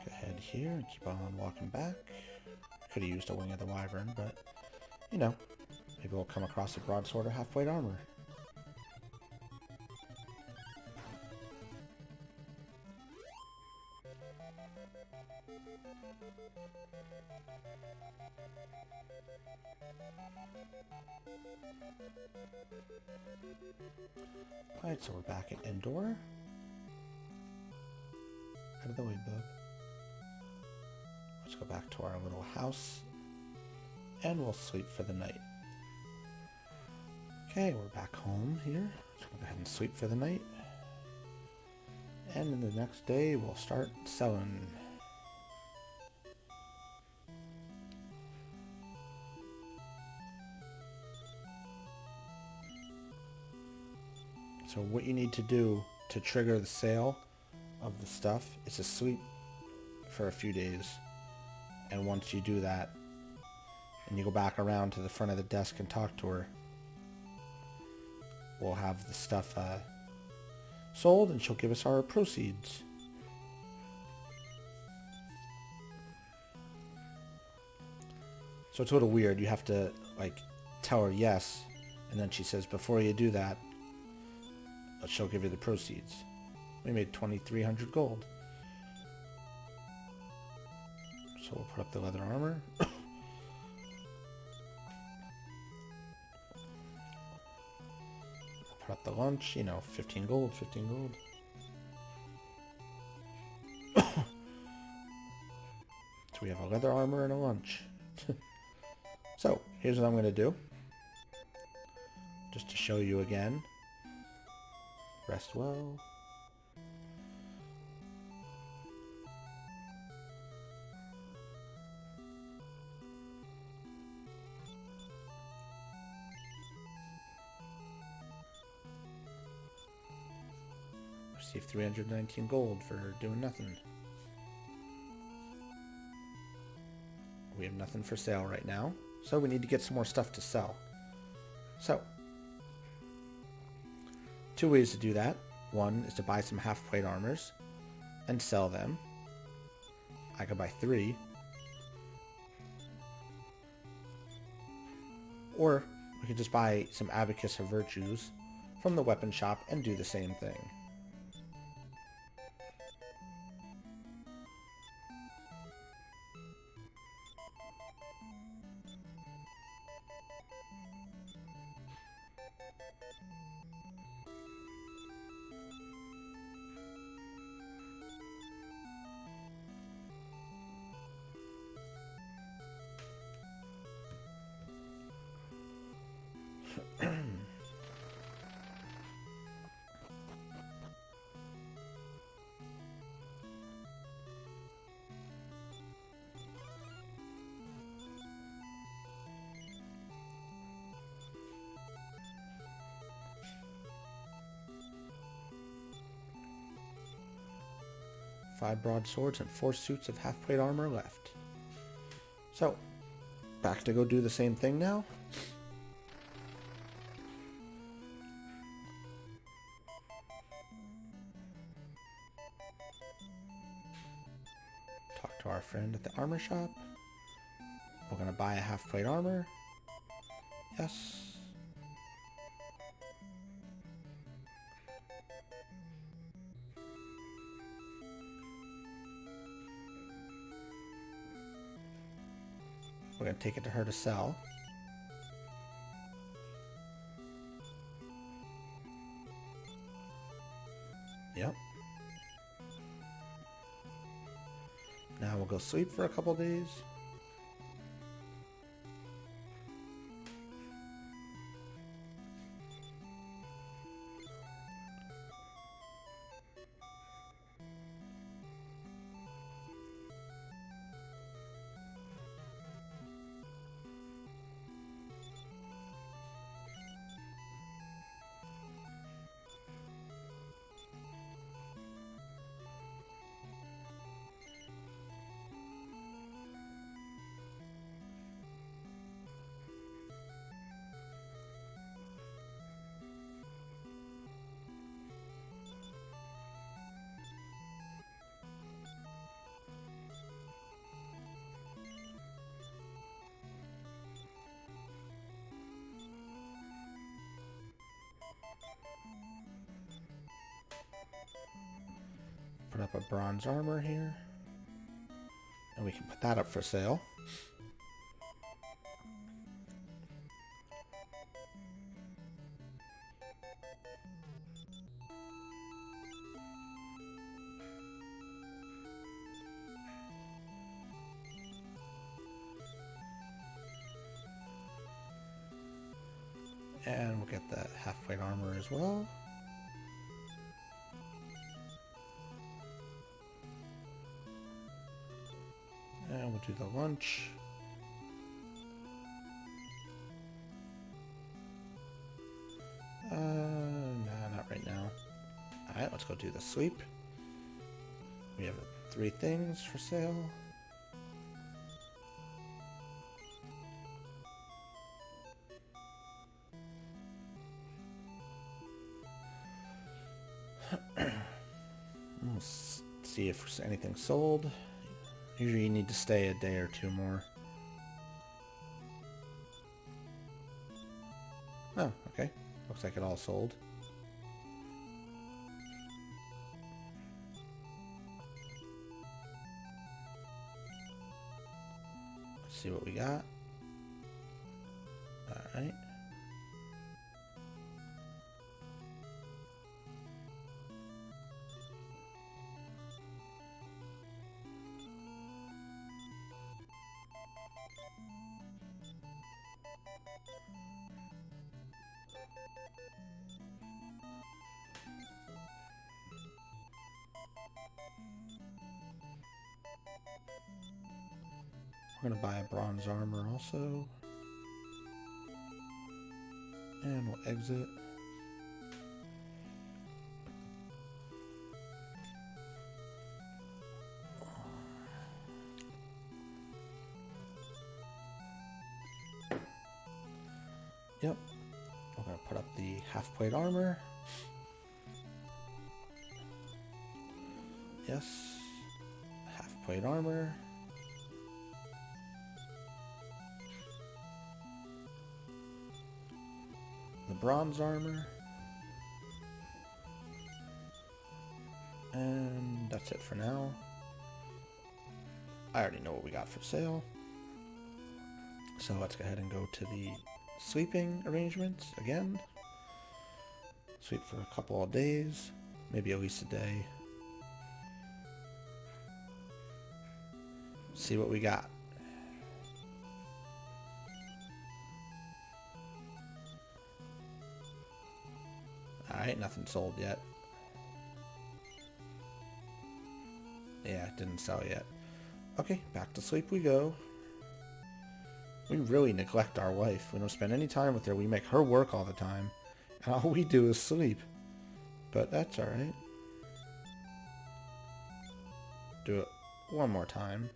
Go ahead here and keep on walking back. Could have used a wing of the wyvern, but, you know, maybe we'll come across a broadsword or half-plate armor. Alright, so we're back at Endor. Out of the way, bub. Let's go back to our little house, and we'll sleep for the night. Okay, we're back home here. Let's go ahead and sleep for the night. And then the next day, we'll start selling. So what you need to do to trigger the sale of the stuff is to sleep for a few days. And once you do that, and you go back around to the front of the desk and talk to her, we'll have the stuff sold, and she'll give us our proceeds. So it's a little weird. You have to, like, tell her yes, and then she says, before you do that, she'll give you the proceeds. We made 2,300 gold. So we'll put up the leather armor. Put up the lunch, you know, 15 gold, 15 gold. So we have a leather armor and a lunch. So, here's what I'm going to do. Just to show you again. Rest well. Receive 319 gold for doing nothing. We have nothing for sale right now, so we need to get some more stuff to sell. So, two ways to do that. One is to buy some half-plate armors and sell them. I could buy 3. Or we could just buy some Abacus of Virtues from the weapon shop and do the same thing. Five broadswords and 4 suits of half-plate armor left. So, back to go do the same thing now. Talk to our friend at the armor shop. We're going to buy a half-plate armor. Yes. We're going to take it to her to sell. Yep. Now we'll go sleep for a couple days. Put up a bronze armor here. And we can put that up for sale. And we'll get the half-plate armor as well. And we'll do the lunch. Nah, not right now. Alright, let's go do the sleep. We have 3 things for sale. We'll see if anything's sold. Usually you need to stay a day or 2 more. Oh, okay. Looks like it all sold. Let's see what we got. Alright. We're going to buy a bronze armor also. And we'll exit. Yep. We're going to put up the half-plate armor. Yes. Half-plate armor. The bronze armor. And that's it for now. I already know what we got for sale. So let's go ahead and go to the sleeping arrangements again. Sleep for a couple of days, maybe at least a day. See what we got. Alright, nothing sold yet. Yeah, it didn't sell yet. Okay, back to sleep we go. We really neglect our wife. We don't spend any time with her. We make her work all the time. And all we do is sleep. But that's alright. Do it one more time.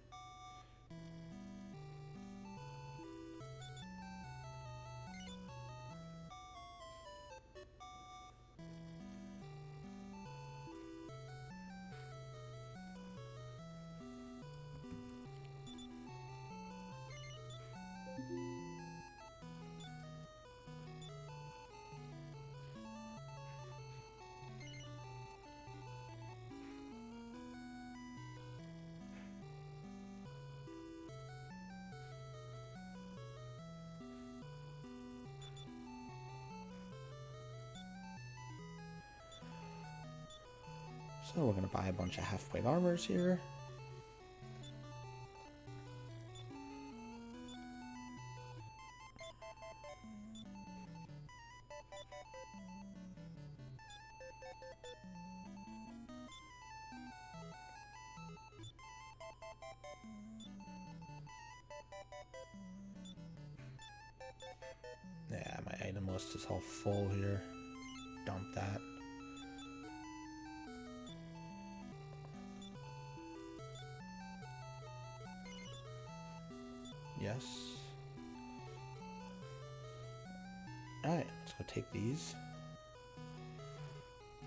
So we're going to buy a bunch of half-plate armors here. Yeah, my item list is all full here. Dump that. Yes. Alright, let's go take these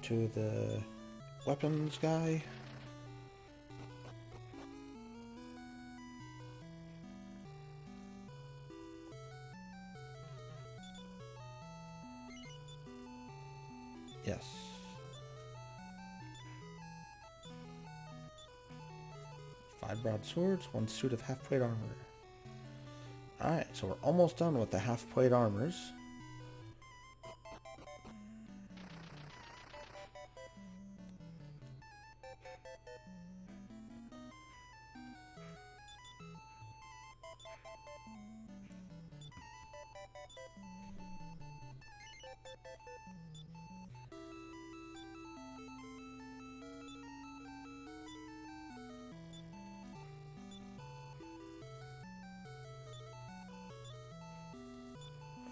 to the weapons guy. Yes. Five broadswords, one suit of half-plate armor. Alright, so we're almost done with the half-plate armors.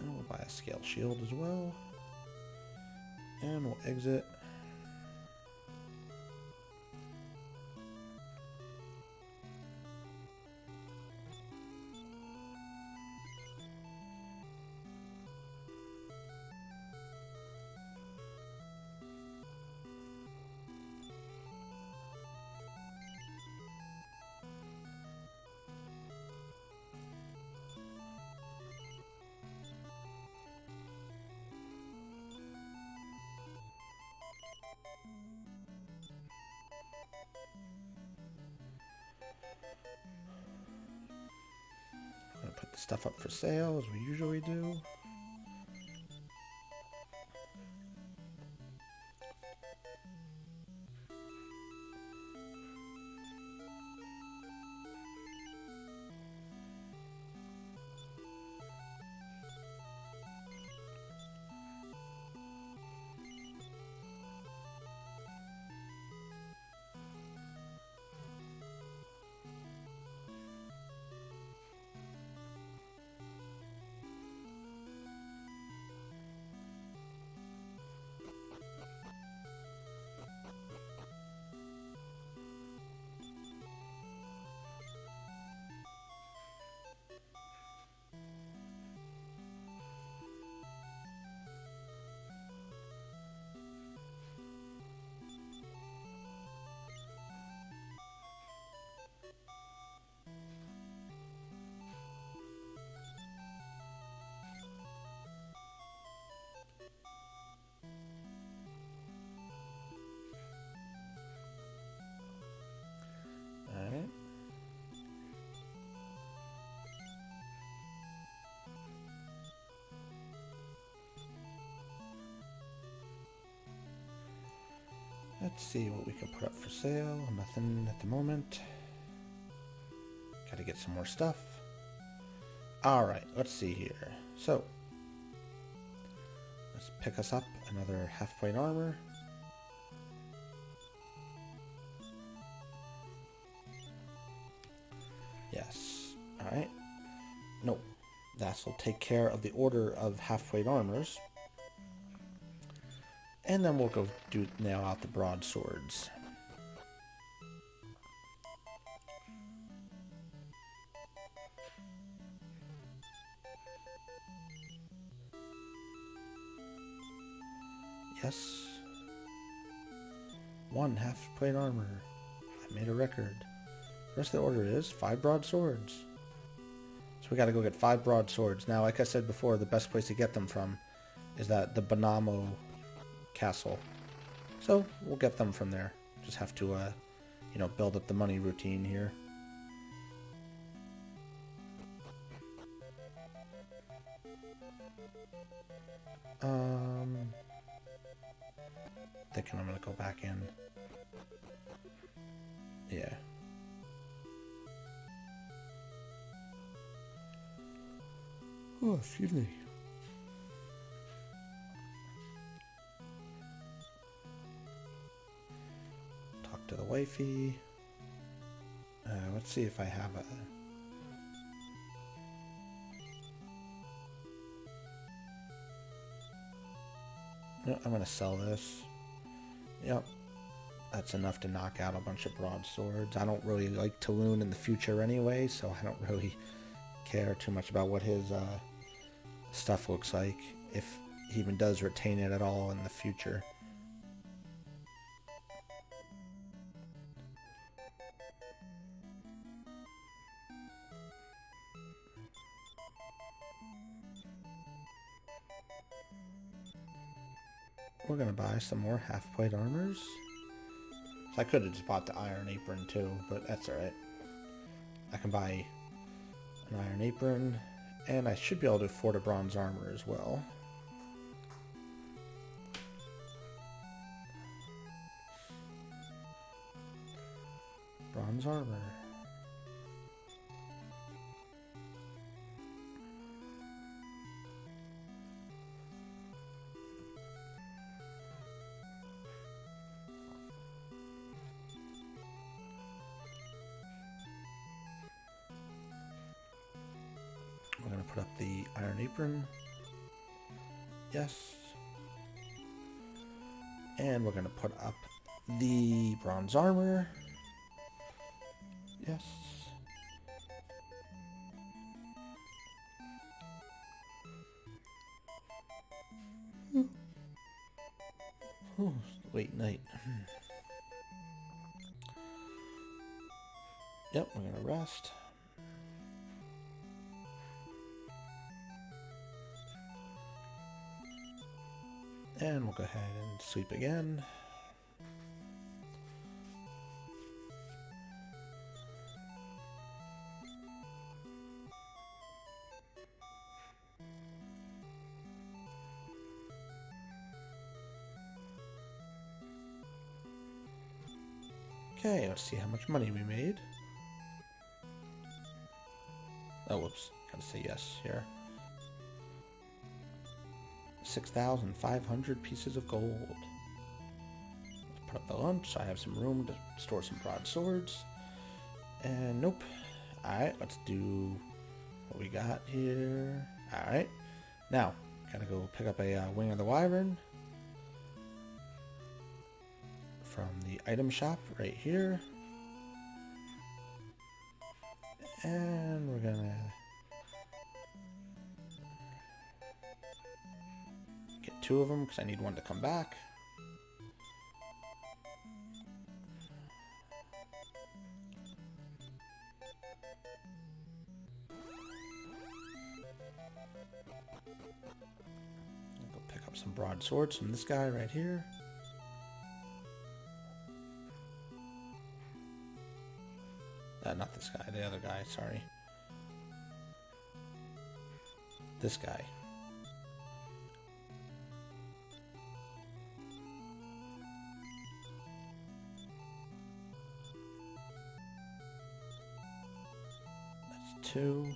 And we'll buy a scale shield as well. And we'll exit. I'm gonna put the stuff up for sale as we usually do. Alright. Let's see what we can put up for sale. Nothing at the moment. Gotta get some more stuff. Alright, let's see here. So, let's pick us up another half-plate armor. Yes. Alright. Nope. That'll take care of the order of half-plate armors. And then we'll go nail out the broadswords. Yes. One half-plate armor. I made a record. The rest of the order is 5 broadswords. So we gotta go get 5 broadswords. Now, like I said before, the best place to get them from is the Bonmalmo castle. So we'll get them from there. Just have to, build up the money routine here. Thinking I'm gonna go back in. Yeah. Oh, excuse me. Talk to the wifey. Let's see if I have a... No, I'm gonna sell this. Yep. That's enough to knock out a bunch of broadswords. I don't really like Taloon in the future anyway, so I don't really care too much about what his stuff looks like, if he even does retain it at all in the future. We're gonna buy some more half-plate armors. So I could have just bought the iron apron too, but that's alright. I can buy an iron apron, and I should be able to afford a bronze armor as well. Bronze armor. We're going to put up the iron apron. Yes. And we're going to put up the bronze armor. Yes. Oh, late night. Yep, we're going to rest. And we'll go ahead and sleep again. Okay, let's see how much money we made. Oh, whoops. Gotta say yes here. 6,500 pieces of gold. Let's put up the lunch. I have some room to store some broadswords. And nope. Alright, let's do what we got here. Alright. Now, gotta go pick up a wing of the wyvern from the item shop right here. And we're gonna get 2 of them because I need one to come back. I'll go pick up some broadswords from this guy right here. Not this guy, the other guy, sorry. This guy. That's 2.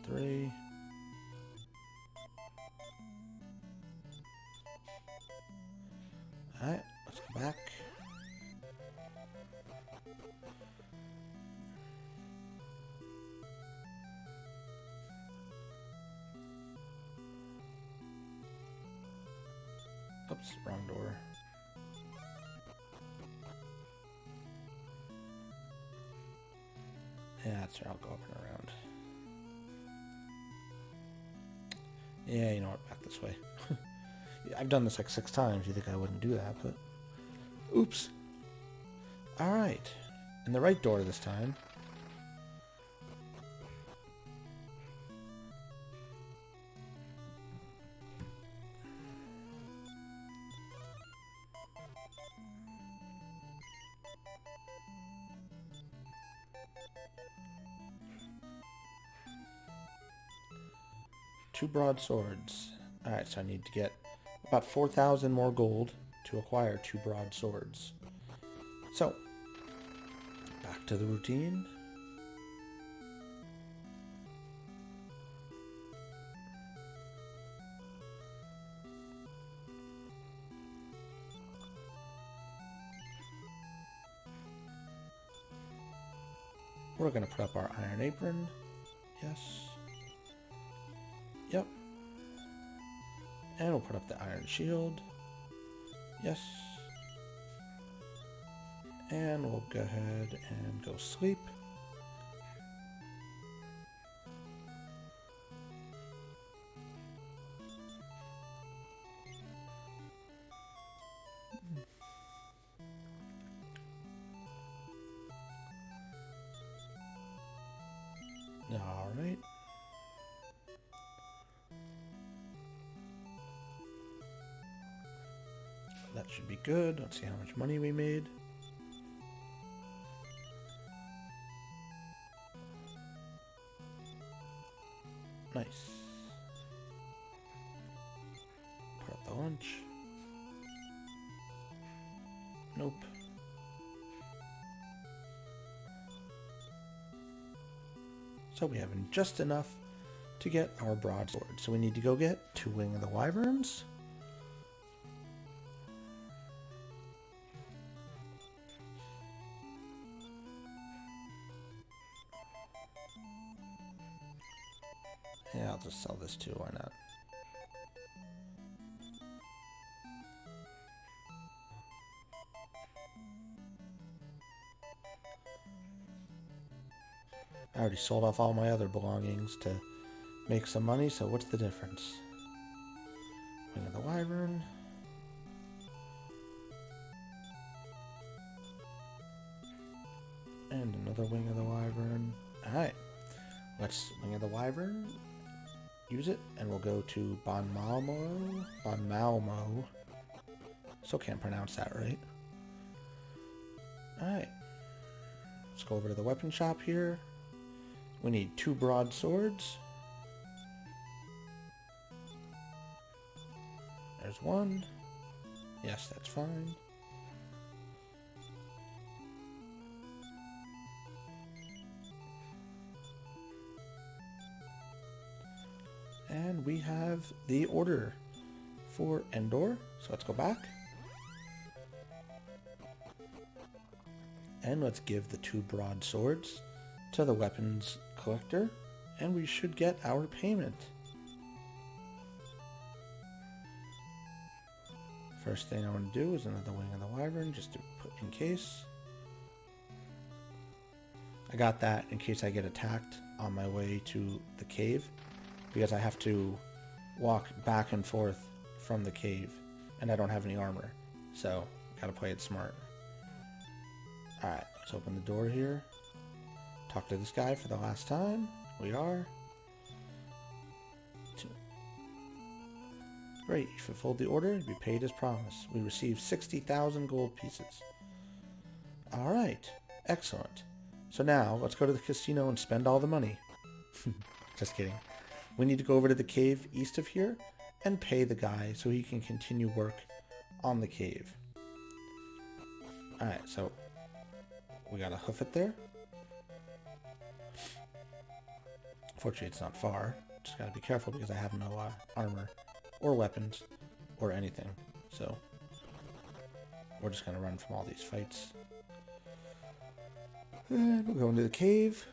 Three. Alright, let's go back. Oops, wrong door. Yeah, that's right, I'll go up and around. Yeah, you know what, back this way. Yeah, I've done this like 6 times, you'd think I wouldn't do that, but... Oops. Alright. In the right door this time. 2 broadswords. Alright, so I need to get about 4,000 more gold to acquire 2 broadswords. So, back to the routine. We're going to put up our iron apron. Yes. Yep. And we'll put up the iron shield. Yes. And we'll go ahead and go sleep. Alright. That should be good. Let's see how much money we made. Nice. Put up the lunch. Nope. So we have just enough to get our broadsword. So we need to go get 2 Wing of the Wyverns. Yeah, I'll just sell this too, why not? I already sold off all my other belongings to make some money, so what's the difference? Wing of the Wyvern. And another Wing of the Wyvern. Alright. Let's Wing of the Wyvern. Use it, and we'll go to Bonmalmo. Bonmalmo. Still can't pronounce that right. Alright. Let's go over to the weapon shop here. We need 2 broadswords. There's 1. Yes, that's fine. And we have the order for Endor. So let's go back. And let's give the 2 broadswords to the weapons collector. And we should get our payment. First thing I want to do is another Wing of the Wyvern, just to put in case. I got that in case I get attacked on my way to the cave, because I have to walk back and forth from the cave, and I don't have any armor, so gotta play it smart. Alright, let's open the door here. Talk to this guy for the last time. We are. Great, you fulfilled the order. You be paid as promised. We received 60,000 gold pieces. Alright, excellent. So now, let's go to the casino and spend all the money. Just kidding. We need to go over to the cave east of here and pay the guy so he can continue work on the cave. Alright, so we gotta hoof it there. Fortunately, it's not far. Just gotta be careful because I have no armor or weapons or anything. So we're just gonna run from all these fights. And we'll go into the cave.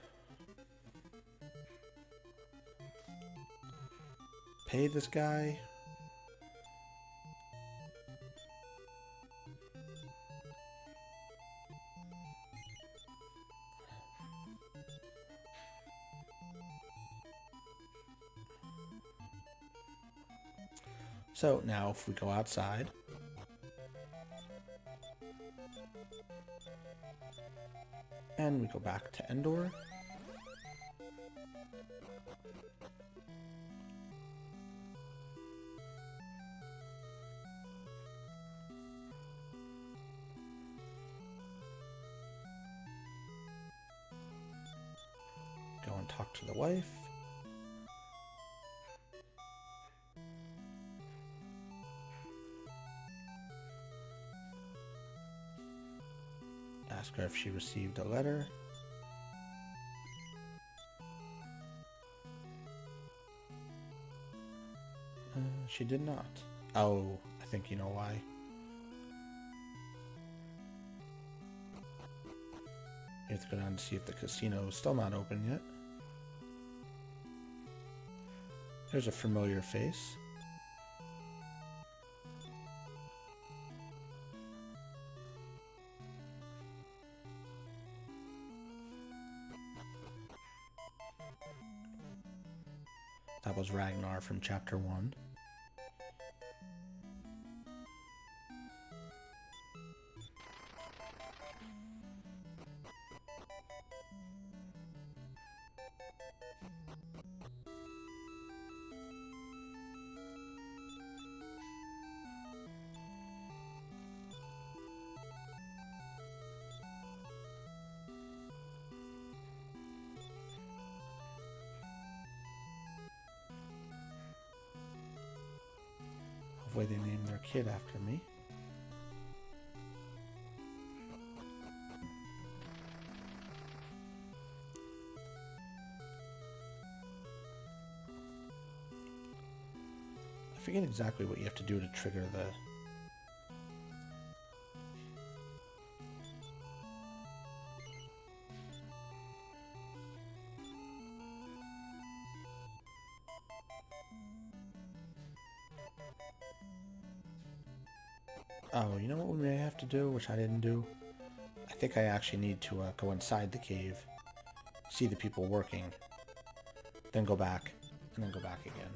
Pay this guy. So now if we go outside, and we go back to Endor, go and talk to the wife. Ask her if she received a letter. She did not. Oh, I think you know why. You have to go down to see if the casino is still not open yet. There's a familiar face. That was Ragnar from Chapter 1. Hopefully they named their kid after me. I forget exactly what you have to do to trigger the... Oh, you know what we may have to do, which I didn't do? I think I actually need to go inside the cave, see the people working, then go back, and then go back again.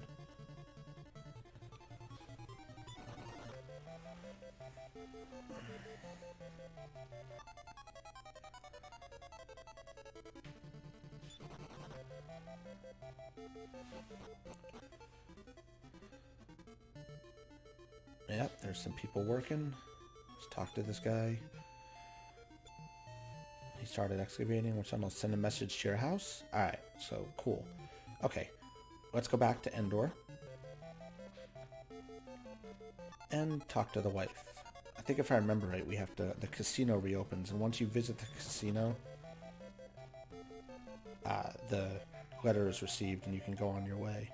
Yep, there's some people working. Let's talk to this guy. He started excavating, which I'll send a message to your house. Alright, so cool. Okay, let's go back to Endor. And talk to the wife. I think if I remember right, we have to... The casino reopens, and once you visit the casino, the letter is received and you can go on your way.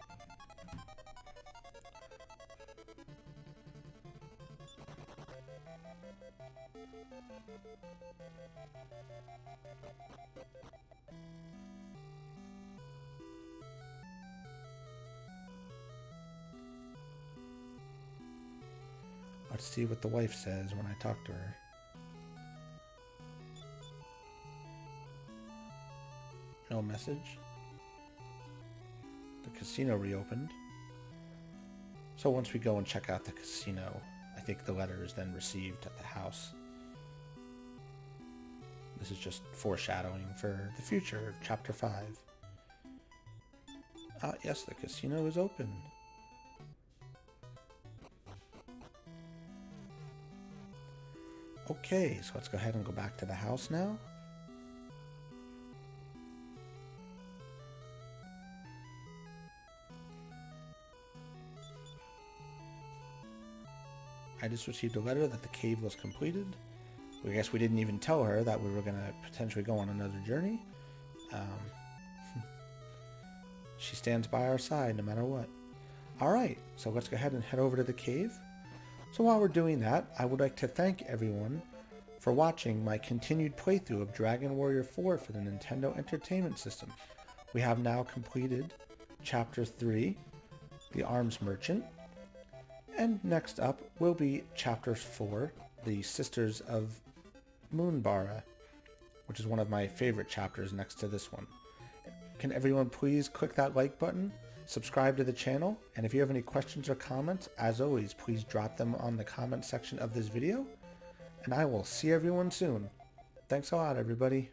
Let's see what the wife says when I talk to her. No message. The casino reopened. So once we go and check out the casino, I think the letter is then received at the house. This is just foreshadowing for the future, Chapter 5. Yes, the casino is open. Okay, so let's go ahead and go back to the house now. I just received a letter that the cave was completed. I guess we didn't even tell her that we were going to potentially go on another journey. She stands by our side no matter what. Alright, so let's go ahead and head over to the cave. So while we're doing that, I would like to thank everyone for watching my continued playthrough of Dragon Warrior 4 for the Nintendo Entertainment System. We have now completed Chapter 3, The Arms Merchant, and next up will be Chapter 4, The Sisters of Moonbara, which is one of my favorite chapters next to this one. Can everyone please click that like button? Subscribe to the channel, and if you have any questions or comments, as always, please drop them on the comment section of this video, and I will see everyone soon. Thanks a lot, everybody.